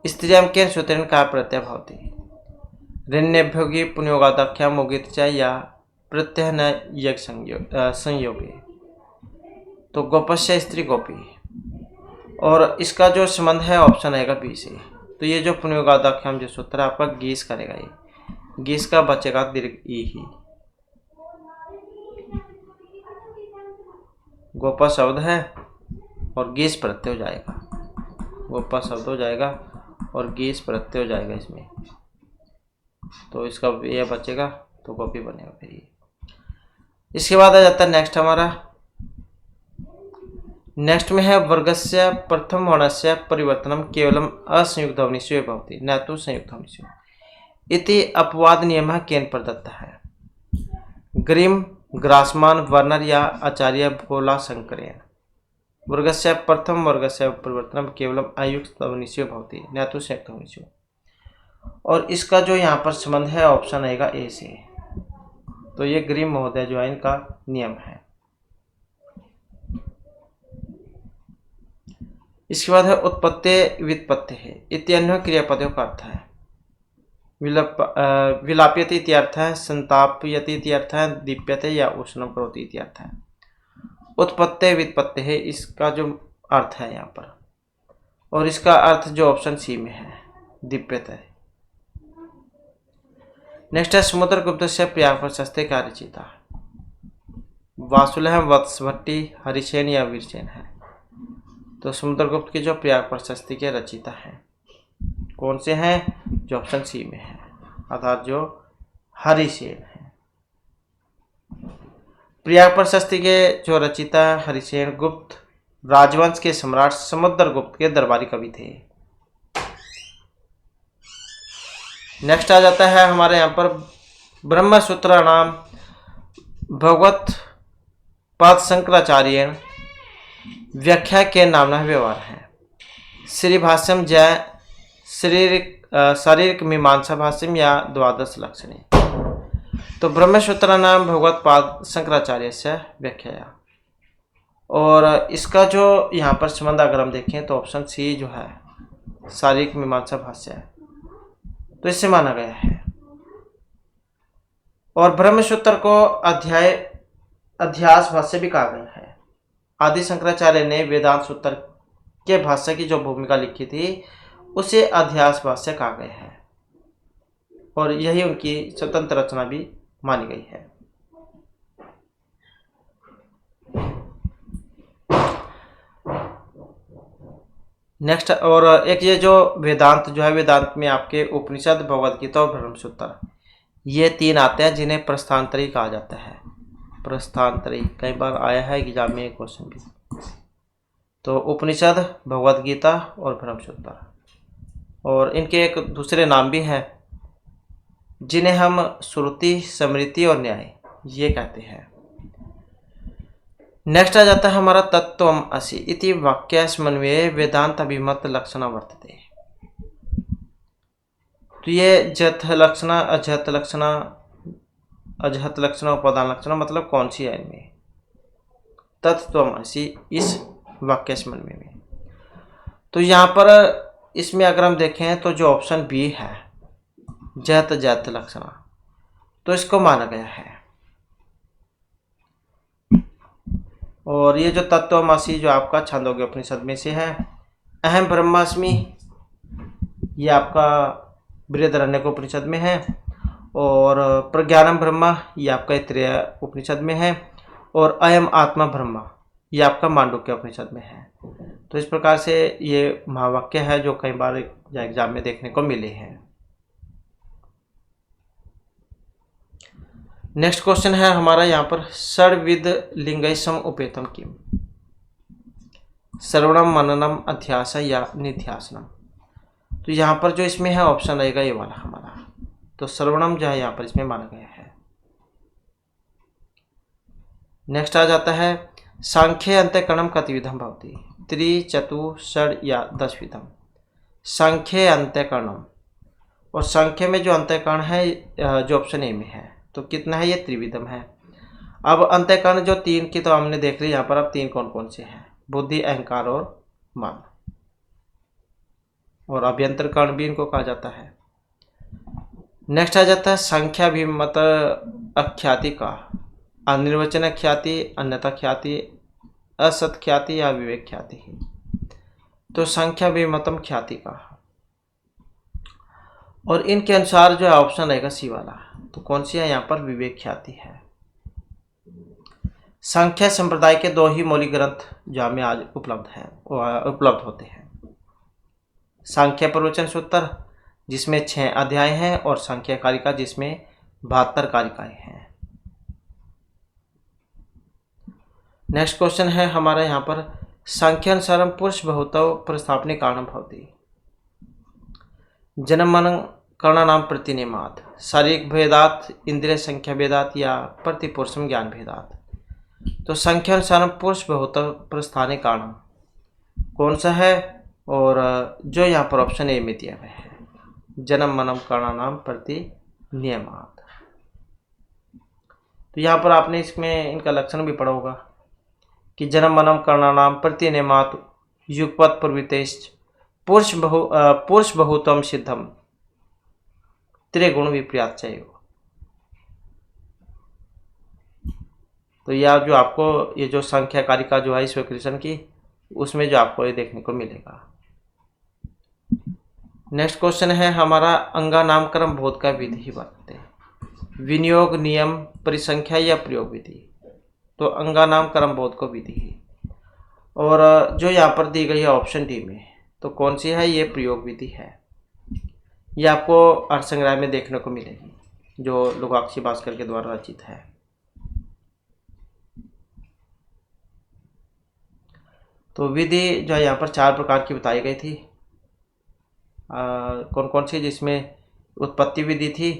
स्त्रियां के सूत्रेण का प्रत्यय भवति। ऋण्यभ्योगी पुण्योगादाख्या मोगित च या प्रत्यय न यज्ञ संयोगे। तो गोपस्य स्त्री गोपी, और इसका जो संबंध है ऑप्शन आएगा बी से। तो ये जो पुण्योगादाख्याम जो सूत्र है आपका गीस करेगा, ये गीस का बचेगा दीर्घ ई ही। गोपा शब्द है और गीस प्रत्यय हो जाएगा, गोपा शब्द हो जाएगा और गीस प्रत्यय हो जाएगा इसमें। तो इसका ये बचेगा तो गोपी बनेगा फिर ये। इसके बाद आ जाता है नेक्स्ट हमारा, नेक्स्ट में है वर्गस्य प्रथम वर्णस्य परिवर्तनम केवलम असंयुक्त ध्वनिशो भवति न तो संयुक्त ध्वनिशो इति अपवाद नियमः केन प्रदत्तः है। ग्रीम, ग्रासमान, वर्नर या आचार्य भोला शंकरेण। वर्गस्य प्रथम वर्गस्य परिवर्तनम केवलम अयुक्त ध्वनिशो भवति न तो संयुक्त ध्वनिशो। और इसका जो यहाँ पर संबंध है ऑप्शन आएगा ए से। तो ये ग्रीम महोदय जो है इनका नियम है। इसके बाद है उत्पत्ति व्युत्पत्ति है इत्यन्य क्रियापदों का अर्थ है। विलाप्यते इति अर्थ है, संताप्यते इति अर्थ है, दीप्यते या उष्णम करोति इति अर्थ है। उत्पत्ति व्युत्पत्ति है इसका जो अर्थ है यहाँ पर, और इसका अर्थ जो ऑप्शन सी में है दीप्यते। नेक्स्ट है समुद्रगुप्त से प्रयाग प्रशस्ति का रचिता। वासुदेव वत्सभट्टी, हरिसेन या वीरसेन है। तो समुद्रगुप्त की जो प्रयाग प्रशस्ति के रचिता हैं कौन से हैं? जो ऑप्शन सी में है, अर्थात जो हरिसेन है। प्रयाग प्रशस्ति के जो रचिता हरिसेन गुप्त राजवंश के सम्राट समुद्रगुप्त के दरबारी कवि थे। नेक्स्ट आ जाता है हमारे यहाँ पर ब्रह्मसूत्र नाम भगवत पाद शंकराचार्य व्याख्या के नामना व्यवहार है। श्री भाष्यम जय शारीरिक मीमांसा भाष्यम या द्वादश लक्षणी। तो ब्रह्मसूत्र नाम भगवत पाद शंकराचार्य से व्याख्या। और इसका जो यहाँ पर संबंध अगर हम देखें तो ऑप्शन सी जो है शारीरिक मीमांसा भाष्य है, तो इससे माना गया है। और ब्रह्मसूत्र को अध्यास भाष्य भी कहा गया है। आदि शंकराचार्य ने वेदांत सूत्र के भाष्य की जो भूमिका लिखी थी उसे अध्यास भाष्य कहा गया है, और यही उनकी स्वतंत्र रचना भी मानी गई है। नेक्स्ट, और एक ये जो वेदांत जो है, वेदांत में आपके उपनिषद, भगवद गीता और ब्रह्मसूत्र, ये तीन आते हैं जिन्हें प्रस्थानत्रयी कहा जाता है। प्रस्थानत्रयी कई बार आया है एग्जाम में क्वेश्चन भी। तो उपनिषद, भगवद गीता और ब्रह्मसूत्र, और इनके एक दूसरे नाम भी हैं जिन्हें हम श्रुति, स्मृति और न्याय ये कहते हैं। नेक्स्ट आ जाता है हमारा तत्त्वम असि इति वाक्यास्मन्वये वेदांत अभिमत लक्षण वर्तते। तो ये जथ लक्षण, अजहत लक्षण, अजहत लक्षण, उपादान लक्षण मतलब कौन सी है इनमें? तत्त्वम असि इस वाक्यास्मन्वय में। तो यहाँ पर इसमें अगर हम देखें तो जो ऑप्शन बी है जहत जहत लक्षण, तो इसको माना गया है। और ये जो तत्त्वमसि जो आपका छांदोग्य उपनिषद में से है, अहम ब्रह्मास्मि, ये आपका बृहदारण्यक उपनिषद में है। और प्रज्ञानम ब्रह्मा ये आपका ऐतरेय उपनिषद में है। और अयम आत्मा ब्रह्मा ये आपका मांडुक्य उपनिषद में है। तो इस प्रकार से ये महावाक्य है जो कई बार एग्जाम में देखने को मिले हैं। नेक्स्ट क्वेश्चन है हमारा यहाँ पर, षड्विध लिंगैसम उपेतम किम, श्रवणम मननम अध्यास या निध्यासनम। तो यहाँ पर जो इसमें है ऑप्शन रहेगा ये वाला हमारा। तो श्रवणम जो है यहाँ पर इसमें माना गया है। नेक्स्ट आ जाता है, सांख्य अंत्यकरणम कतिविधम भवति, त्रि चतु षड या 10 विधम। सांख्य अंत्यकरणम, और सांख्य में जो अंत्यकरण है जो ऑप्शन ए में है, तो कितना है, ये त्रिविधम है। अब अंत्यकरण जो 3 की तो हमने देख ली यहाँ पर। अब 3 कौन कौन से हैं, बुद्धि, अहंकार और मन। और अभ्यंतर कर्ण भी इनको कहा जाता है। नेक्स्ट आ जाता है संख्याभिमत अख्याति का, अनिर्वचन ख्याति, अन्यथा ख्याति, असत ख्याति या विवेक ख्याति। तो संख्याभिमतम ख्याति का, और इनके अनुसार जो है ऑप्शन रहेगा सी वाला। तो कौन सी है यहाँ पर, विवेक ख्याति है। संख्या संप्रदाय के 2 ही मौलिक ग्रंथ जो हमें आज उपलब्ध होते हैं। सांख्य प्रवचन सूत्र जिसमें 6 अध्याय हैं, और सांख्य कारिका जिसमें 72 कारिकाएं हैं। नेक्स्ट क्वेश्चन है हमारा यहाँ पर, सांख्यानुसारम पुरुष बहुतव प्रस्थापने कारणम भवति, जन्म मन कर्णानाम प्रतिनियमात, शारीरिक भेदात, इंद्रिय संख्या भेदात या प्रतिपुरुषम ज्ञान भेदात। तो संख्यानुसारम पुरुष बहुतव प्रस्थाने कारणम कौन सा है, और जो यहाँ पर ऑप्शन ए में दिया हुआ है, जन्म मनम कर्णानाम प्रतिनियमात। तो यहाँ पर आपने इसमें इनका लक्षण भी पढ़ा होगा कि जन्म मनम कर्णानाम प्रतिनियमात युगपत प्रवृत्तिश्च पुरुष बहुतम सिद्धम त्रिगुण विपर्याच्चैव। तो यह जो आपको ये जो संख्या कारिका जो है ईश्वर कृष्ण की, उसमें जो आपको ये देखने को मिलेगा। नेक्स्ट क्वेश्चन है हमारा, अंगा नामकरण बोध का विधि वर्तते, विनियोग, नियम, परिसंख्या या प्रयोग विधि। तो अंगा नामकरण बोध को विधि, और जो यहाँ पर दी गई है ऑप्शन डी में, तो कौन सी है, ये प्रयोग विधि है। ये आपको अर्थ संग्रह में देखने को मिलेगी, जो लोकाक्षी भास्कर के द्वारा रचित है। तो विधि जो है यहाँ पर 4 प्रकार की बताई गई थी। कौन कौन सी, जिसमें उत्पत्ति विधि थी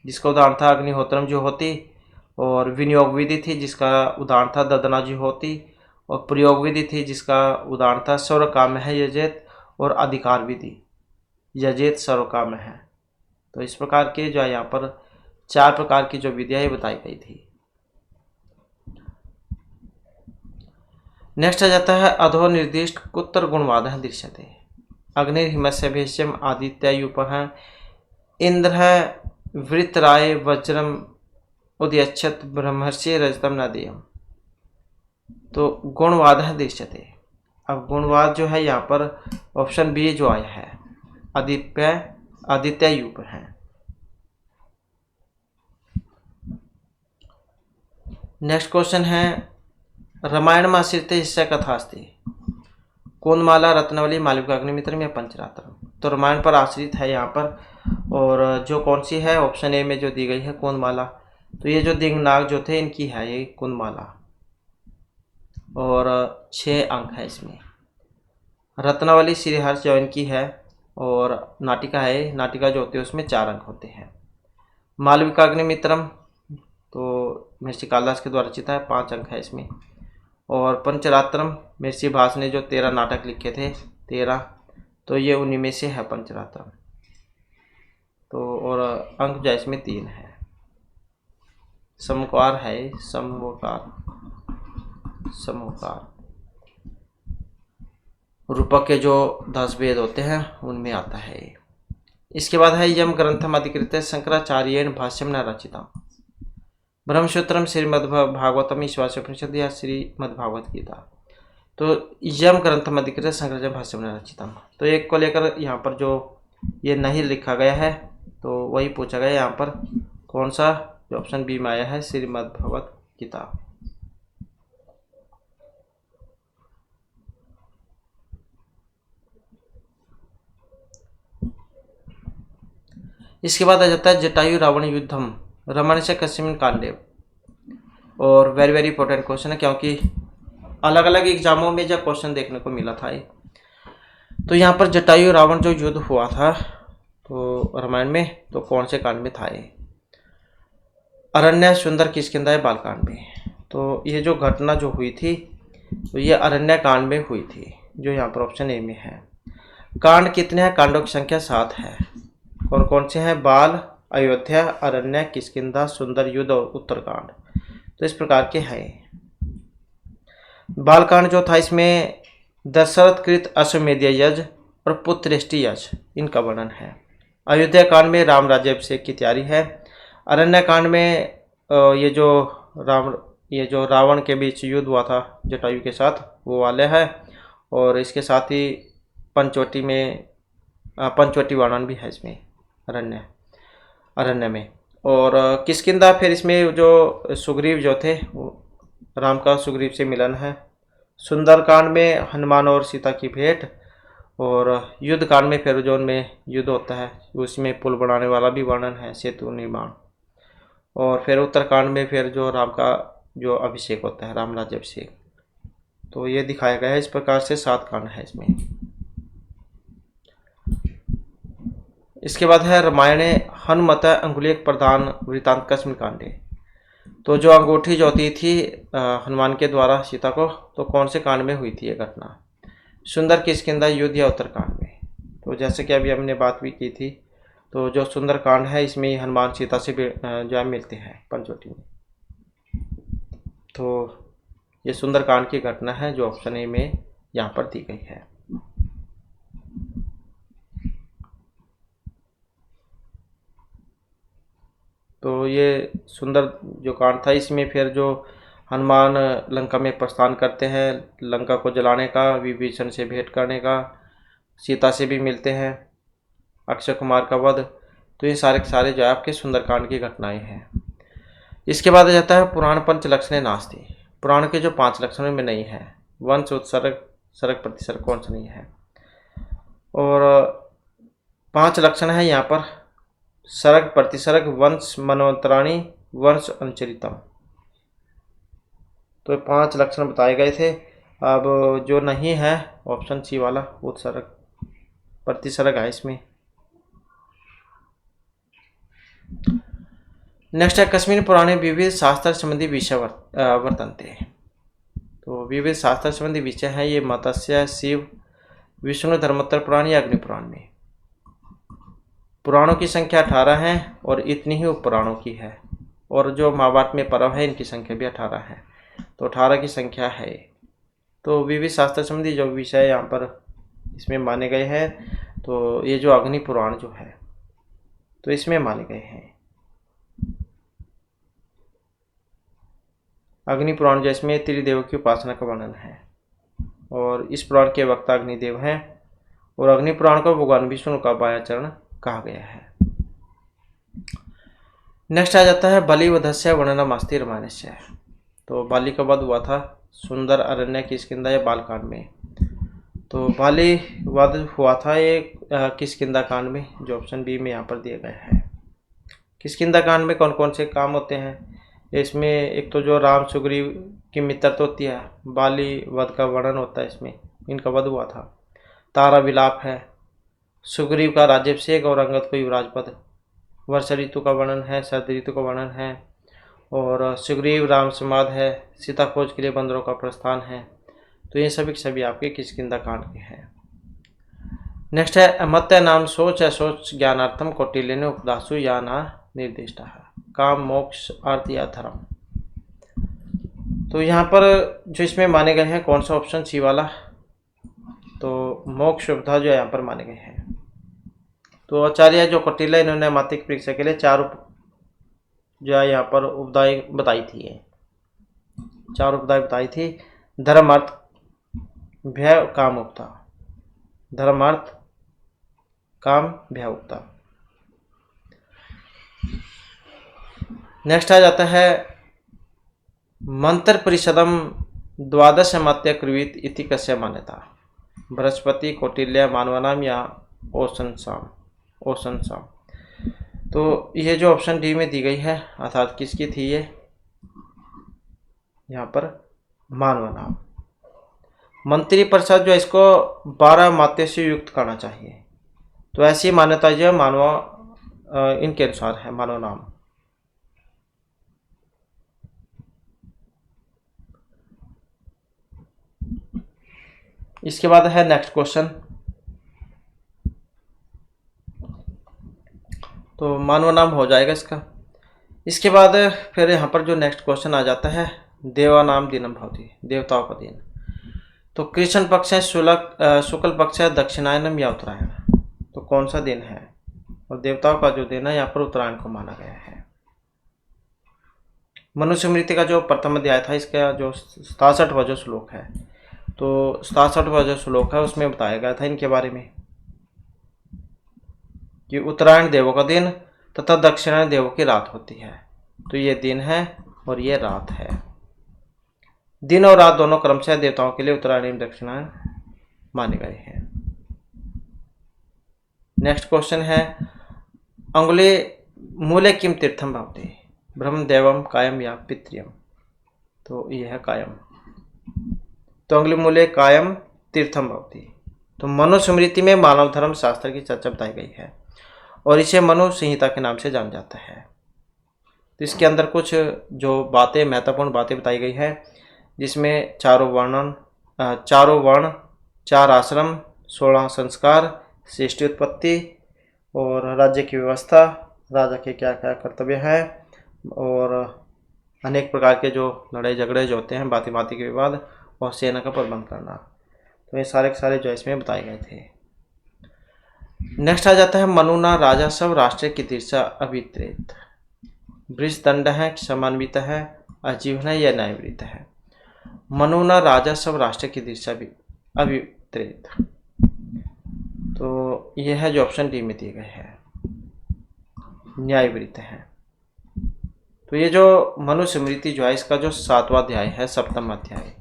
जिसका उदाहरण था अग्निहोत्रम जो होती, और विनियोग विधि थी जिसका उदाहरण था ददना जो होती, और प्रयोग विधि थी जिसका उदाहरण था सर्वकाम है यजेत, और अधिकार विधि यजेत सर्वकाम है। तो इस प्रकार के जो है यहाँ पर 4 प्रकार की जो विधियाँ बताई गई थी। नेक्स्ट आ जाता है, अधो निर्दिष्ट कुत्र गुणवाद दृश्यते, अग्निर्हिमस्य भेष्यम आदित्यायुपः इंद्र वृत्राय वज्रम उदयच्छत ब्रह्मर्षि रजतम नदीयम। तो गुणवाद दृश्यते। अब गुणवाद जो है यहाँ पर ऑप्शन बी जो आया है, आदित्यायुप है। नेक्स्ट क्वेश्चन है, रामायण में आश्रित हिस्सा कथा अस्ति, कोनमाला, रत्नावली, मालविकाग्निमित्रम या पंचरात्रम। तो रामायण पर आश्रित है यहाँ पर, और जो कौन सी है, ऑप्शन ए में जो दी गई है कोनमाला। तो ये जो दिंगनाग जो थे इनकी है ये कोनमाला, और 6 अंक है इसमें। रत्नावली श्रीहर्ष जो इनकी है, और नाटिका है, नाटिका जो होती है उसमें 4 अंक होते हैं। मालविकाग्निमित्रम तो महर्षि कालिदास के द्वारा रचित है, 5 अंक है इसमें। और पंचरात्रम महर्षि भास ने जो 13 नाटक लिखे थे, 13, तो ये उन्हीं में से है पंचरात्रम। तो और अंक जो इसमें 3 है। समकार है, समकार, समकार रूपक के जो 10 वेद होते हैं उनमें आता है। इसके बाद है, यम ग्रंथम अधिकृत शंकराचार्येण भाष्यम न रचितम, ब्रह्मसूत्रम, श्रीमद्भागवतम, ईशावास्योपनिषद या श्रीमद्भागवत गीता। तो यम ग्रंथम अधिकृत शंकराचार्य भाष्यम न रचितम, तो एक को लेकर यहाँ पर जो ये नहीं लिखा गया है, तो वही पूछा गया यहाँ पर कौन सा, जो ऑप्शन बी में आया है श्रीमद् भगवत गीता। इसके बाद आ जाता है जटायु रावण युद्धम रमणस्य कस्मिन् कांडे। और वेरी वेरी इंपॉर्टेंट क्वेश्चन है, क्योंकि अलग अलग एग्जामों में जब क्वेश्चन देखने को मिला था। तो यहाँ पर जटायु रावण जो युद्ध हुआ था तो रामायण में, तो कौन से कांड में था ये? अरण्य, सुंदर, किष्किंधा, बालकांड में। तो ये जो घटना जो हुई थी तो ये अरण्य कांड में हुई थी, जो यहाँ पर ऑप्शन ए में है। कांड कितने हैं? कांडों की संख्या 7 है। कौन कौन से हैं? बाल, अयोध्या, अरण्य, किष्किंधा, सुंदर, युद्ध और उत्तरकांड। तो इस प्रकार के हैं। बालकांड जो था इसमें दशरथ कृत अश्वमेध यज्ञ और पुत्रेष्टि यज्ञ इनका वर्णन है। अयोध्या कांड में राम राज्याभिषेक की तैयारी है। अरण्य कांड में ये जो रावण के बीच युद्ध हुआ था जटायु के साथ वो वाले है। और इसके साथ ही पंचवटी वर्णन भी है इसमें अरण्य में। और किष्किंधा फिर इसमें जो सुग्रीव जो थे वो राम का सुग्रीव से मिलन है। सुंदरकांड में हनुमान और सीता की भेंट। और युद्ध कांड में फिर जो उनमें युद्ध होता है उसमें पुल बनाने वाला भी वर्णन है, सेतु निर्माण। और फिर उत्तरकांड में फिर जो राम का जो अभिषेक होता है, राम राज्याभिषेक। तो ये दिखाया गया है। इस प्रकार से 7 कांड है इसमें। इसके बाद है रामायणे हनुमत अंगुलीयक प्रधान वृत्तांत कस्मिन् कांडे। तो जो अंगूठी जो होती थी हनुमान के द्वारा सीता को, तो कौन से कांड में हुई थी ये घटना? सुंदर, किष्किंधा, युद्ध या उत्तरकांड में। तो जैसे कि अभी हमने बात भी की थी, तो जो सुंदर कांड है इसमें हनुमान सीता से जो है मिलते हैं पंचवटी में। तो ये सुंदर कांड की घटना है जो ऑप्शन ए में यहाँ पर दी गई है। तो ये सुंदर जो कांड था इसमें फिर जो हनुमान लंका में प्रस्थान करते हैं, लंका को जलाने का, विभीषण से भेंट करने का, सीता से भी मिलते हैं, अक्षय कुमार का वध। तो ये सारे के सारे जो है आपके सुंदरकांड की घटनाएं हैं। इसके बाद आ जाता है पुराण पंच लक्षणे नास्ति। पुराण के जो 5 लक्षणों में नहीं है, वंश, उत्सर्ग, सर्ग, प्रतिसर्ग कौन सा नहीं है? और 5 लक्षण है यहाँ पर, सर्ग, प्रतिसर्ग, वंश, मनवंतराणी, वंश, अनुचरितम। तो 5 लक्षण बताए गए थे। अब जो नहीं है ऑप्शन सी वाला उत्सर्ग प्रतिसर्ग है इसमें। नेक्स्ट है कस्मिन् पुराणे विविध शास्त्र संबंधी विषय वर्तन्ते। तो विविध शास्त्र संबंधी विषय है ये मत्स्य, शिव, विष्णु, धर्मोत्तर पुराण या अग्नि पुराण में। पुराणों की संख्या 18 है और इतनी ही उपपुराणों की है। और जो महाभारत में पर्व है इनकी संख्या भी 18 है, तो 18 की संख्या है। तो विविध शास्त्र संबंधी जो विषय यहाँ पर इसमें माने गए हैं, तो ये जो अग्नि पुराण जो है तो इसमें माने गए हैं। अग्नि पुराण जो इसमें त्रिदेव की उपासना का वर्णन है और इस पुराण के वक्ता अग्निदेव हैं। और अग्नि पुराण को भगवान विष्णु का बायां चरण कहा गया है। नेक्स्ट आ जाता है बलि वधस्य वर्णनमस्ति रामायणस्य। तो बाली का वध हुआ था सुंदर, अरण्य, किष्किंधा या बालकांड में। तो बाली वध हुआ था ये किष्किंधा कांड में, जो ऑप्शन बी में यहाँ पर दिया गया है। किष्किंधा कांड में कौन कौन से काम होते हैं? इसमें एक तो जो राम सुग्रीव की मित्रता होती है, बाली वध का वर्णन होता है इसमें, इनका वध हुआ था। तारा विलाप है, सुग्रीव का राज्याभिषेक और अंगद को युवराज पद, वर्षा ऋतु का वर्णन है, शरद ऋतु का वर्णन है, और सुग्रीव राम संवाद है, सीता खोज के लिए बंदरों का प्रस्थान है। तो ये सभी के सभी आपके किष्किंधा कांड के हैं। नेक्स्ट है अमत्य नाम सोच है, सोच ज्ञानार्थम कौटिल्य ने उपदासु या ना निर्दिष्ट है, काम, मोक्ष, अर्थ या धर्म। तो यहाँ पर जो इसमें माने गए हैं कौन सा ऑप्शन सी वाला, तो मोक्ष सुविधा जो यहाँ पर माने गए हैं। तो आचार्य जो कौटिल्य इन्होंने माध्यमिक परीक्षा के लिए 4 जो है यहाँ पर उपदाय बताई थी, 4 उपदाय बताई थी। धर्म, अर्थ, भय, काम, उपदा। धर्म, अर्थ, काम भ्याउक्ता। नेक्स्ट आ जाता है मंत्र परिषदम द्वादश मत्य कृवीत इति कस्य मान्यता। बृहस्पति, कौटिल्य, मानवानाम या ओशन साम। तो ये जो ऑप्शन डी में दी गई है अर्थात किसकी थी ये, यहाँ पर मानवानाम। मंत्री परिषद जो इसको 12 मात्य से युक्त करना चाहिए, तो ऐसी मान्यता जो मानवा इनके अनुसार है मानवानाम। इसके बाद है नेक्स्ट क्वेश्चन। तो मानवानाम हो जाएगा इसका। इसके बाद फिर यहाँ पर जो नेक्स्ट क्वेश्चन आ जाता है देवानाम दिनम भवति, देवताओं का दिन। तो कृष्ण पक्ष है, शुक्ल पक्ष है, दक्षिणायनम या उत्तरायण। तो कौन सा दिन है, और देवताओं का जो दिन है यहाँ पर उत्तरायण को माना गया है। मनुस्मृति का जो प्रथम अध्याय था, इसका जो 67वां जो श्लोक है, तो 67वां जो श्लोक है उसमें बताया गया था इनके बारे में कि उत्तरायण देवों का दिन तथा दक्षिणायन देवों की रात होती है। तो ये दिन है और ये रात है। दिन और रात दोनों क्रमशः देवताओं के लिए उत्तरायण एवं दक्षिणायन माने गए हैं। नेक्स्ट क्वेश्चन है अंगुले मूले किम तीर्थम भवति, ब्रह्म देवम कायम या पितृयम। तो ये है कायम। तो अंगुली मूले कायम तीर्थम भवति। तो मनुस्मृति में मानव धर्म शास्त्र की चर्चा बताई गई है और इसे मनु संहिता के नाम से जाना जाता है। तो इसके अंदर कुछ जो बातें, महत्वपूर्ण बातें बताई गई है, जिसमें चारों वर्ण, 4 आश्रम, 16 संस्कार, सृष्टि उत्पत्ति और राज्य की व्यवस्था, राजा के क्या क्या कर्तव्य है, और अनेक प्रकार के जो लड़ाई झगड़े जो होते हैं, भांति भांति के विवाद, और सेना का प्रबंध करना। तो ये सारे के सारे जो इसमें बताए गए थे। नेक्स्ट आ जाता है मनुना राजा सब राष्ट्र की तीर्षा अभित्रेत। वृषदंड है, क्षमान्वित है, अजीवन है या न्यायवृत है। मनुना राजा सब राष्ट्र की तीर्षा अभित्रेत। तो यह है जो ऑप्शन डी में दिए गए हैं, न्यायवृत है। तो ये जो मनुस्मृति जो है इसका जो 7वां अध्याय है, 7वां अध्याय,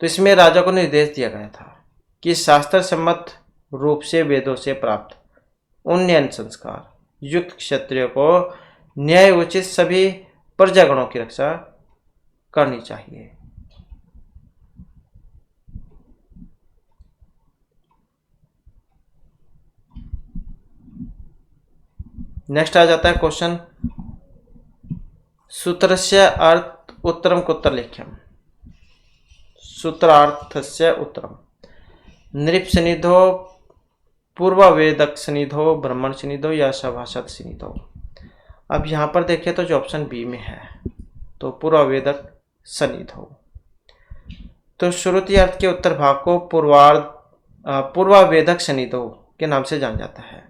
तो इसमें राजा को निर्देश दिया गया था कि शास्त्र सम्मत रूप से वेदों से प्राप्त उन्नयन संस्कार युक्त क्षत्रिय को न्याय उचित सभी प्रजागणों की रक्षा करनी चाहिए। नेक्स्ट आ जाता है क्वेश्चन सूत्रस्य अर्थ उत्तरम कुत्र लेख्यम। सूत्रार्थस्य उत्तरम नृपसनिधो, पूर्वावेदक सनिधो, ब्राह्मण सनिधो या सभासद सनिधो। अब यहाँ पर देखें तो जो ऑप्शन बी में है, तो पूर्वावेदक सनिधो। तो श्रुति अर्थ के उत्तर भाग को पूर्वावेदक सनिधो के नाम से जाना जाता है।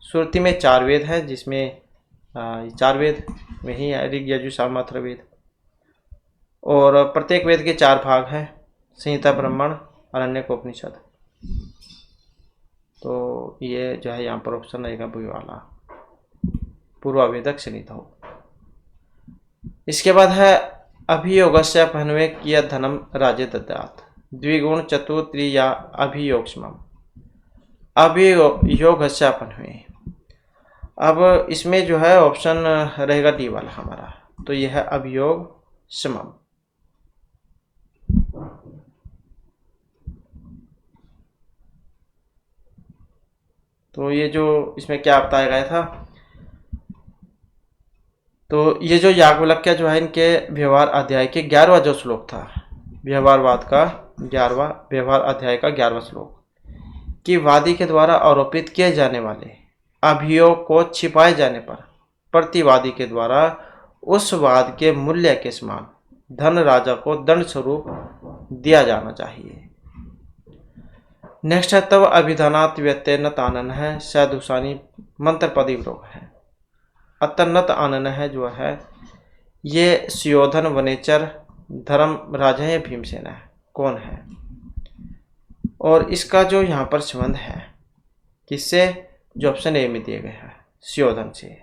श्रुति में 4 वेद है, जिसमें 4 वेद में ही ऋग, यजुः, साम, अथर्ववेद, और प्रत्येक वेद के 4 भाग हैं, संहिता, ब्राह्मण, आरण्यक, उपनिषद। तो ये जो है यहाँ पर ऑप्शन रहेगा बी वाला, पूर्वावेदक सनिधो। इसके बाद है अभियोगस्य पहनवे किया धनम राजे दद्यात्, द्विगुण चतुर्थी या अभियोगस्मम। अभियोगस्य पहनवे, अब इसमें जो है ऑप्शन रहेगा डी वाला हमारा, तो यह है अभियोग समम। तो ये जो इसमें क्या बताया गया था, तो ये जो याज्ञवल्क्य जो है इनके व्यवहार अध्याय के 11वां जो श्लोक था, व्यवहारवाद का 11वां व्यवहार अध्याय का 11वां श्लोक, कि वादी के द्वारा आरोपित किए जाने वाले अभियोग को छिपाए जाने पर प्रतिवादी के द्वारा उस वाद के मूल्य के समान धन राजा को दंड स्वरूप दिया जाना चाहिए। नेक्स्ट है तब अभिधानात व्यत्यय नत आनन है, सदुषानी मंत्र पदी लोग है। अतनत आनन है जो है ये सुयोधन, वनेचर, धर्म राजा है, भीमसेन है, कौन है। और इसका जो यहाँ पर संबंध है किससे? जो ऑप्शन ए में दिए गए हैं, सुयोधन से।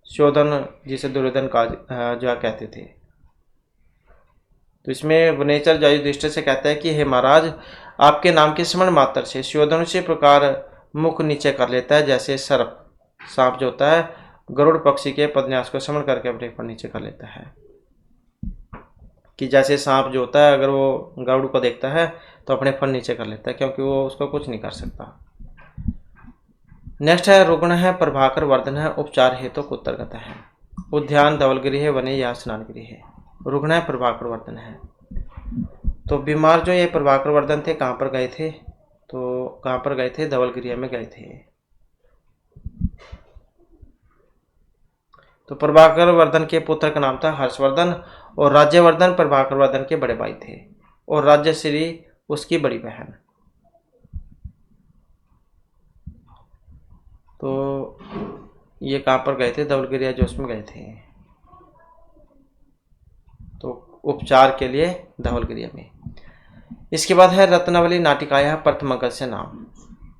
सुयोधन जिसे दुर्योधन का जो कहते थे। तो इसमें वनेचर जो युधिष्ठिर से कहता है कि हे महाराज, आपके नाम के स्मरण मात्र से सुयोधन उसी प्रकार मुख नीचे कर लेता है जैसे सर्प, सांप जो होता है, गरुड़ पक्षी के पदन्यास को स्मरण करके अपने पर नीचे कर लेता है। कि जैसे सांप जो होता है, अगर वो गरुड़ को देखता है तो अपने फन नीचे कर लेता है, क्योंकि वो उसको कुछ नहीं कर सकता। नेक्स्ट है रुग्ण है, प्रभाकर वर्धन है, उपचार हेतु कुतर्गत है। उद्यान धवलगिरी है, वने या स्नानगिरी है। रुग्ण है, प्रभाकर वर्धन है। तो बीमार जो ये प्रभाकर वर्धन थे कहाँ पर गए थे? तो कहाँ पर गए थे? धवलगिरी में गए थे। तो प्रभाकर वर्धन के पुत्र का नाम था हर्षवर्धन, और राज्यवर्धन प्रभाकर वर्धन के बड़े भाई थे, और राज्यश्री उसकी बड़ी बहन। तो ये कहाँ पर गए थे? धवलगिरी जोश में गए थे, तो उपचार के लिए धवलगिरी में। इसके बाद है रत्नावली नाटिकाया प्रथम अंक से नाम।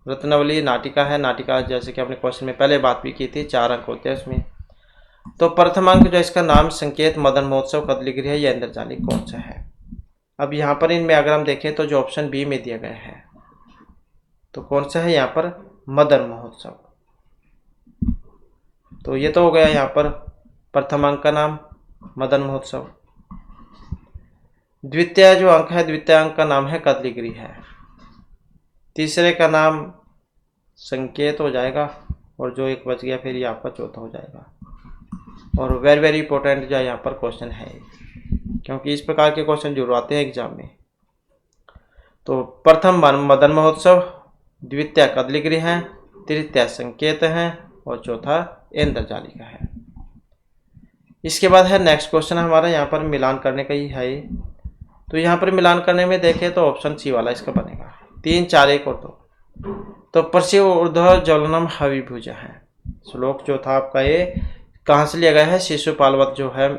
रत्नावली नाटिका है, नाटिका जैसे कि आपने क्वेश्चन में पहले बात भी की थी, 4 अंक होते हैं उसमें। तो प्रथम अंक जो इसका नाम संकेत, मदन महोत्सव, कदलीगिरी है या इंद्रजाली, कौन सा है? अब यहाँ पर इनमें अगर हम देखें तो जो ऑप्शन बी में दिया गया है, तो कौन सा है यहाँ पर? मदन महोत्सव। तो ये तो हो गया यहाँ पर प्रथम अंक का नाम मदन महोत्सव। द्वितीय जो अंक है, द्वितीय अंक का नाम है कदलीगिरी है। तीसरे का नाम संकेत हो जाएगा, और जो एक बच गया फिर ये आपका चौथा हो जाएगा। और वेरी वेरी इंपॉर्टेंट जो यहाँ पर क्वेश्चन है, क्योंकि इस प्रकार के क्वेश्चन जरूर आते हैं एग्जाम में। तो प्रथम मदन महोत्सव, द्वितीय कदलीगिरी है, तृतीय संकेत है, और चौथा इंद्रजाली का है। इसके बाद है नेक्स्ट क्वेश्चन हमारा यहाँ पर मिलान करने का ही है। तो यहाँ पर मिलान करने में देखें तो ऑप्शन सी वाला इसका बनेगा, 3, 4, 1 और 2। तो परशिव ऊर्ध्व ज्वलनम हविभुज है। श्लोक जो था आपका ये कहाँ से लिया गया है? शिशुपालवत जो है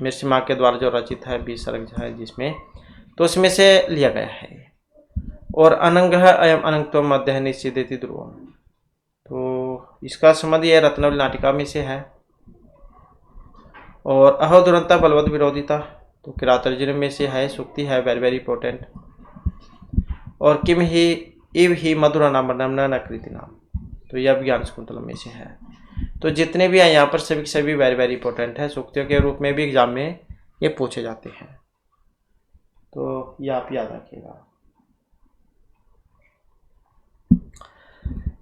मिर्सिमा के द्वारा जो रचित है 20 सर्ग जो है जिसमें, तो उसमें से लिया गया है। और अनंग है अयम अनंगत्व मध्य निश्चिदेति ध्रुवम। तो इसका संबंध ये रत्नावली नाटिका में से है। और अहो दुरंता बलवत विरोधिता, तो किरातार्जुन में से है, सुक्ति है, वेरी वेरी इंपॉर्टेंट। और किम ही इव ही मधुर नाम नकृति नाम, तो यह ज्ञान शकुंतलम में से है। तो जितने भी हैं यहाँ पर सभी सभी वेरी वेरी इंपॉर्टेंट है, सूक्तियों के रूप में भी एग्जाम में ये पूछे जाते हैं, तो ये आप याद रखिएगा।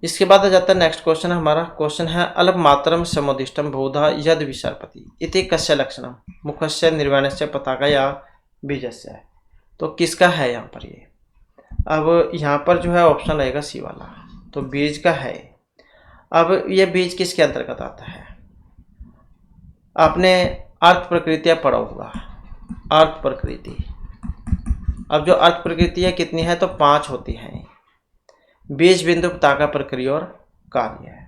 इसके बाद आ जाता है नेक्स्ट क्वेश्चन हमारा। क्वेश्चन है अल्प मात्रम समुदिष्टम बहुधा यद विसर्पति इति कस्य लक्षणम मुखस्य निर्वाणस्य पताका बीजस्य। तो किसका है यहाँ पर ये? अब यहाँ पर जो है ऑप्शन रहेगा सी वाला, तो बीज का है। अब ये बीज किसके अंतर्गत आता है? आपने अर्थ प्रकृतियाँ पढ़ा होगा, अर्थ प्रकृति। अब जो अर्थ प्रकृति है कितनी है? तो 5 होती हैं। बीज, बिंदु, पताका, प्रक्रिया और कार्य है।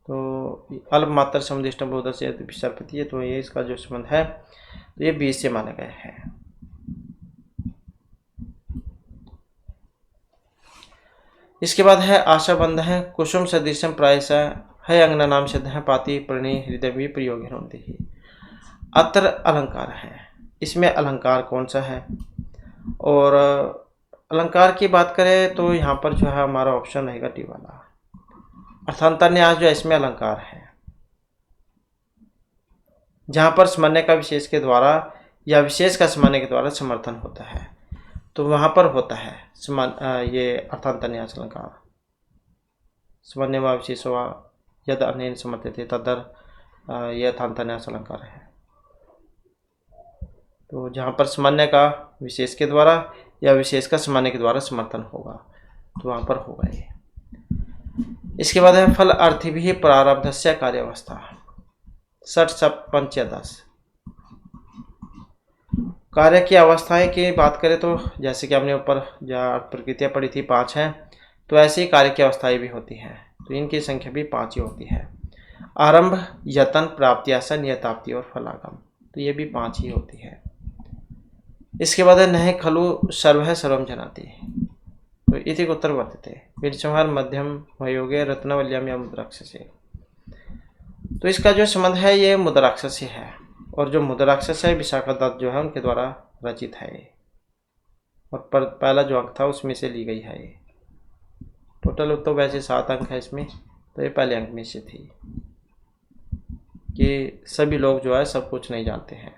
तो अल्प मात्र समुदिष्टम बहुधा से विसर्पति है, तो ये इसका जो संबंध है तो ये बीज से माना गया है। इसके बाद है आशाबंध है, कुसुम सदृशम प्रायशः है, अंगना नाम शब्द है, पाति प्रणय हृदय भी प्रयोग है। अत्र अलंकार है, इसमें अलंकार कौन सा है? और अलंकार की बात करें तो यहाँ पर जो है हमारा ऑप्शन रहेगा डी वाला, अर्थांतरन्यास जो है इसमें अलंकार है, जहाँ पर समन्वय का विशेष के द्वारा या विशेष का समन्वय के द्वारा समर्थन होता है, तो वहाँ पर होता है ये अर्थांतरन्यास अलंकार। समन्वय व विशेष व यद अनेन समर्थ्यते तदर यह अर्थांतरन्यास अलंकार है। तो जहाँ पर समन्वय का विशेष के द्वारा या विशेष का समन्वय के द्वारा समर्थन होगा तो वहाँ पर होगा ये। इसके बाद है फल अर्थी भी प्रारब्धस्य कार्यावस्था 60 पंच 10। कार्य की अवस्थाएं की बात करें तो जैसे कि हमने ऊपर जहाँ प्रकृतियाँ पढ़ी थी 5 हैं, तो ऐसे ही कार्य की अवस्थाएं भी होती हैं, तो इनकी संख्या भी 5 ही होती है। आरंभ, यतन, प्राप्ति, आसन, यथाप्ति और फलागम, तो ये भी 5 ही होती है। इसके बाद है नहे खलु सर्व सर्वम जनाति, तो इति उत्तर वर्तते वीरचंहार मध्यम वयोगे रत्नवल्याम या मुद्राक्षसे। तो इसका जो संबंध है ये मुद्राक्षस से है, और जो मुद्राक्षस है विशाखा दत्त जो है उनके द्वारा रचित है ये, और पहला जो अंक था उसमें से ली गई है ये। टोटल तो वैसे 7 अंक है इसमें, तो ये पहले अंक में से थी कि सभी लोग जो है सब कुछ नहीं जानते हैं।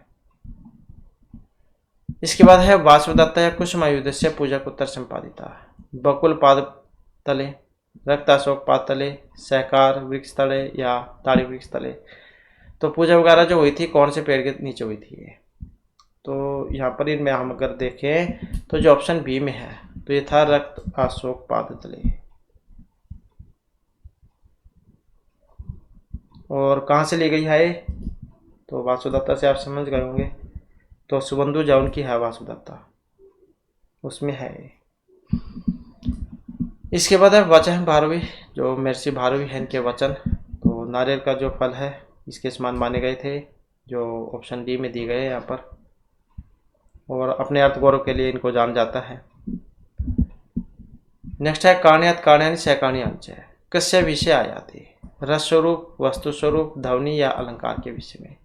इसके बाद है वासुदत्त या कुसुमायुध से पूजक उत्तर संपादिता, बकुल पाद तले, रक्ताशोक पाद तले, सहकार वृक्ष तले या ताड़ी वृक्ष तले। तो पूजा वगैरह जो हुई थी कौन से पेड़ के नीचे हुई थी ये, तो यहाँ पर इनमें हम अगर देखें तो जो ऑप्शन बी में है तो ये था रक्त अशोक पाद तले। और कहाँ से ली गई है, तो वासुदत्ता से आप समझ गए होंगे, तो सुबंधु जौन की है वासुदत्ता, उसमें है। इसके बाद है वचन भारवी, जो महर्षि भारवी है इनके वचन, तो नारियल का जो फल है इसके समान माने गए थे, जो ऑप्शन डी में दिए गए यहाँ पर, और अपने अर्थ गौरव के लिए इनको जाना जाता है। नेक्स्ट है काण्यात काण्यानि सहकाण्याच, कस्य विषय आयाति, रस स्वरूप, वस्तु स्वरूप, ध्वनि या अलंकार के विषय में।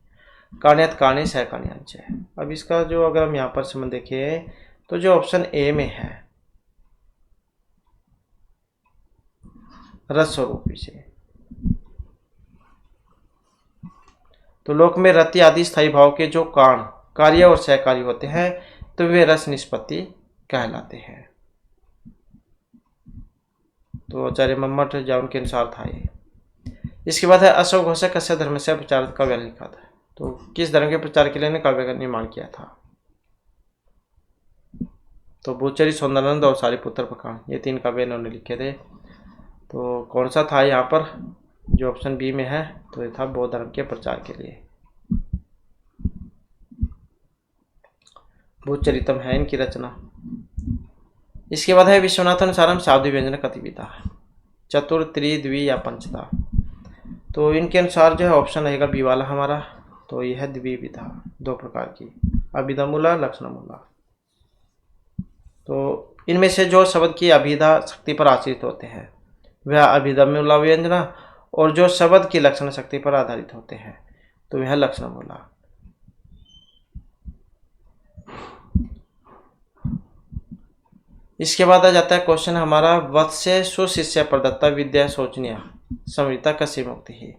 काण्यात काणे सहकाण्याच है। अब इसका जो अगर हम यहाँ पर संबंध देखें तो जो ऑप्शन ए में है रस स्वरूप विषय, तो लोक में रति आदि स्थायी भाव के जो कारण कार्य और सहकारी होते हैं तो वे रस निष्पत्ति कहलाते हैं। तो आचार्य मम्मट जाउन के अनुसार था ये। इसके बाद है अशोक घोष कस्य धर्म से प्रचार काव्य लिखा था, तो किस धर्म के प्रचार के लिए काव्य का निर्माण किया था, तो भूचरी सौंदरानंद और सारिपुत्र प्रकांड, ये 3 काव्य इन्होंने लिखे थे। तो कौन सा था यहाँ पर, जो ऑप्शन बी में है तो ये था बौद्ध धर्म के प्रचार के लिए। भूचरितम है इनकी रचना। इसके बाद है विश्वनाथन सारम शाब्दी व्यंजन कतिविधा, चतुर त्रि द्वि या पंचता। तो इनके अनुसार जो है ऑप्शन रहेगा बी वाला हमारा, तो यह है द्विविधा, 2 प्रकार की, अभिधामूला लक्षणमूला। तो इनमें से जो शब्द की अभिधा शक्ति पर आश्रित होते हैं वह अभिधामूला व्यंजना, और जो शब्द की लक्षण शक्ति पर आधारित होते हैं तो वह लक्षणमूला। इसके बाद आ जाता है क्वेश्चन हमारा, वत्स्य सुशिष्य प्रदत्ता विद्या शोचनीय समृता कस्य मुक्ति है,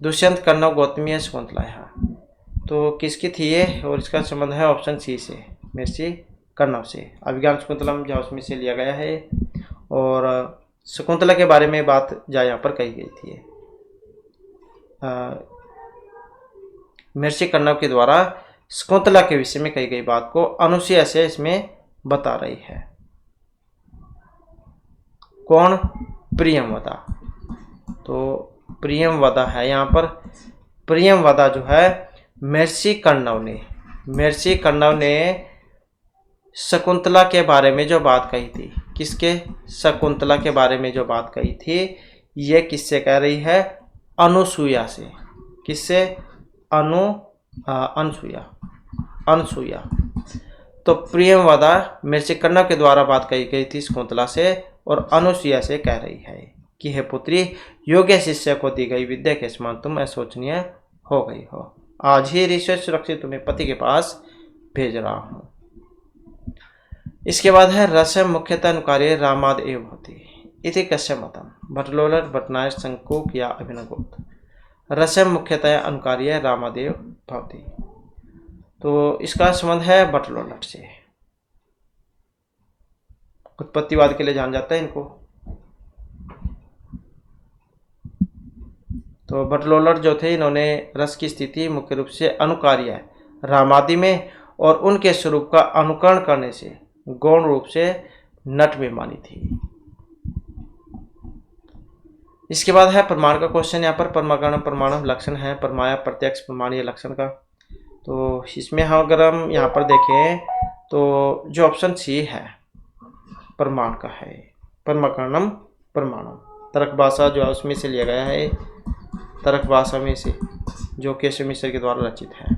दुष्यंत कर्ण गौतमी शकुंतला है। तो किसकी थी ये, और इसका संबंध है ऑप्शन सी से, महर्षि कर्ण से। अभिज्ञान शकुंतलम जो उसमें से लिया गया है, और शकुंतला के बारे में बात जा यहाँ पर कही गई थी। महर्षि कर्ण के द्वारा शकुंतला के विषय में कही गई बात को अनुसुईया से इसमें बता रही है। कौन, प्रियमवदा। तो प्रियमवदा है यहाँ पर। प्रियमवदा जो है महर्षि कण्व ने शकुंतला के बारे में जो बात कही थी, किसके, शकुंतला के बारे में जो बात कही थी, ये किससे कह रही है, अनुसुईया से। किससे, अनुसुईया। तो प्रियमवदा महर्षि कण्व के द्वारा बात कही गई थी शकुंतला से, और अनुसुईया से कह रही है कि हे पुत्री, योग्य शिष्य को दी गई विद्या के समान तुम अशोचनीय हो गई हो। आज ही ऋषि सुरक्षित तुम्हें पति के पास भेज रहा हूँ। इसके बाद है रस मुख्यतः अनुकार्य रामाद एव भवति इति कस्य मतम, भट्टलोलर भट्टनायक संकुक या अभिनवगुप्त। रस मुख्यतः अनुकार्य रामादेव भवति, तो इसका संबंध है भट्टलोलर से। उत्पत्तिवाद के लिए जान जाता है इनको। तो भट्टलोलर जो थे इन्होंने रस की स्थिति मुख्य रूप से अनुकार्य रामादि में और उनके स्वरूप का अनुकरण करने से गौण रूप से नट में मानी थी। इसके बाद है प्रमाण का क्वेश्चन। यहाँ पर परमागणम प्रमाणम लक्षण है, परमाया प्रत्यक्ष प्रमाणीय लक्षण का। तो इसमें अगर हम यहाँ पर देखें तो जो ऑप्शन सी है प्रमाण का है, परमागणम प्रमाणम, तर्क भाषा जो है उसमें से लिया गया है, तर्क भाषा में से जो केशव मिश्र के द्वारा रचित है।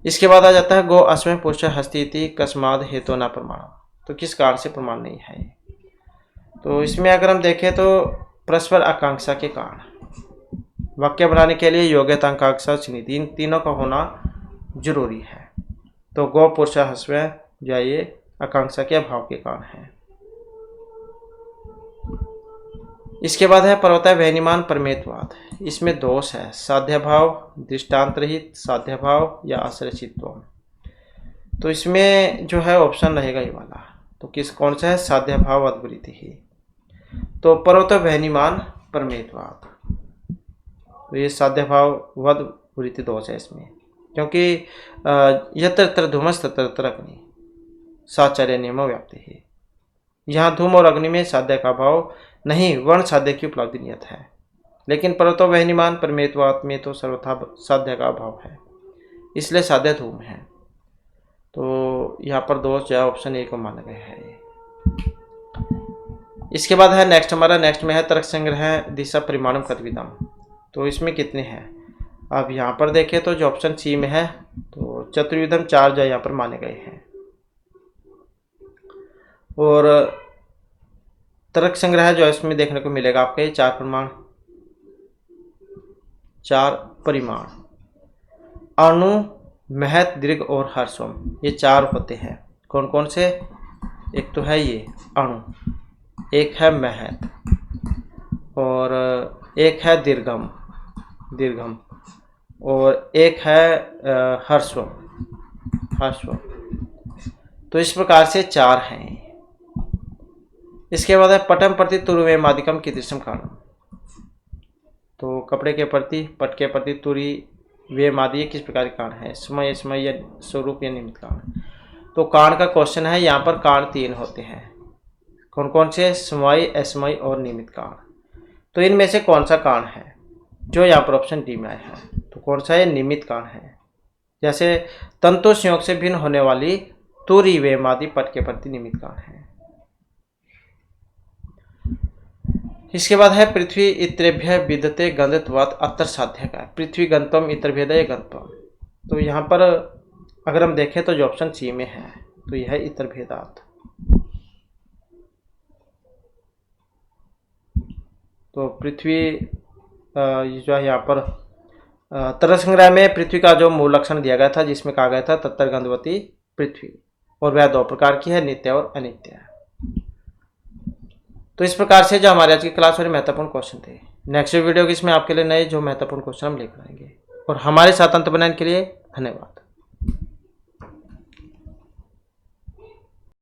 इसके बाद आ जाता है गो अस्मै पुरुष हस्ती इति कस्माद हेतु न प्रमाण। तो किस कारण से प्रमाण नहीं है। तो इसमें अगर हम देखें तो परस्पर आकांक्षा के कारण वाक्य बनाने के लिए योग्यता आकांक्षा सुनिधि इन तीनों का होना जरूरी है। तो गो पुरुष हस्मै जो ये आकांक्षा के अभाव के कारण है। इसके बाद है पर्वत वहनिमान परमेतवाद। इसमें दोष है साध्य भाव, दृष्टांत रहित साध्य भाव या आश्रयित्व। तो इसमें जो है ऑप्शन रहेगा ये वाला। तो किस कौन सा है, साध्य भाव अद्वृत्ति ही। तो पर्वत वहनिमान परमेतवाद, तो ये साध्य भाव वद वृत्ति दोष है इसमें, क्योंकि यत्र यत्र धूमस तत्र तत्र अग्नि साचार्य नियम व्याप्ति है। यहाँ धूम और अग्नि में साध्य का भाव नहीं, वर्ण साध्य की उपलब्धि नियत है। लेकिन पर्वतो वहनिमान परमेतवाद में तो सर्वथा साध्य का अभाव है, इसलिए साध्य धूम है। तो यहाँ पर दोष जो है ऑप्शन ए को माना गया है। इसके बाद है नेक्स्ट हमारा, नेक्स्ट में है तर्क संग्रह दिशा परिमाणम कद्विदम। तो इसमें कितने हैं, अब यहाँ पर देखें तो जो ऑप्शन सी में है तो चतुर्विधम 4 जो यहाँ पर माने गए हैं। और तर्क संग्रह जो है इसमें देखने को मिलेगा आपके 4 प्रमाण, 4 परिमाण, अणु, महत, दीर्घ और हर्षम, ये 4 होते हैं। कौन कौन से, एक तो है ये अणु, एक है महत और एक है दीर्घम और एक है हर्षम। तो इस प्रकार से 4 हैं। इसके बाद है पटम प्रति तुरु मादिकम कीदृशम कारणम। तो कपड़े के प्रति, पट के प्रति, तुरी वे मादी किस प्रकार के कारण है, समय समय या स्वरूप या निमित्त कारण। तो कारण का क्वेश्चन है, यहाँ पर कारण 3 होते हैं। कौन कौन से, समय, असमय और निमित्त कारण। तो इनमें से कौन सा कारण है जो यहाँ पर ऑप्शन डी में आया है, तो कौन सा है, निमित्त कारण है। जैसे तंतु संयोग से भिन्न होने वाली तुरी वे मादी पट के प्रति निमित्त कारण है। इसके बाद है पृथ्वी इतरेभ्य विदते गंधत्वात् अत्र साध्य का। पृथ्वी गंतम इतरभेद गंतम। तो यहाँ पर अगर हम देखें तो जो ऑप्शन सी में है तो यह है इतरभेदात। तो पृथ्वी जो है यहाँ पर तरस संग्रह में पृथ्वी का जो मूल लक्षण दिया गया था, जिसमें कहा गया था तत्तर गंधवती पृथ्वी, और वह 2 प्रकार की है, नित्य और अनित्य। तो इस प्रकार से जो हमारे आज की क्लास में महत्वपूर्ण क्वेश्चन थे। नेक्स्ट वीडियो की इसमें आपके लिए नए जो महत्वपूर्ण क्वेश्चन हम लेकर आएंगे। और हमारे साथ अंत बनाने के लिए धन्यवाद।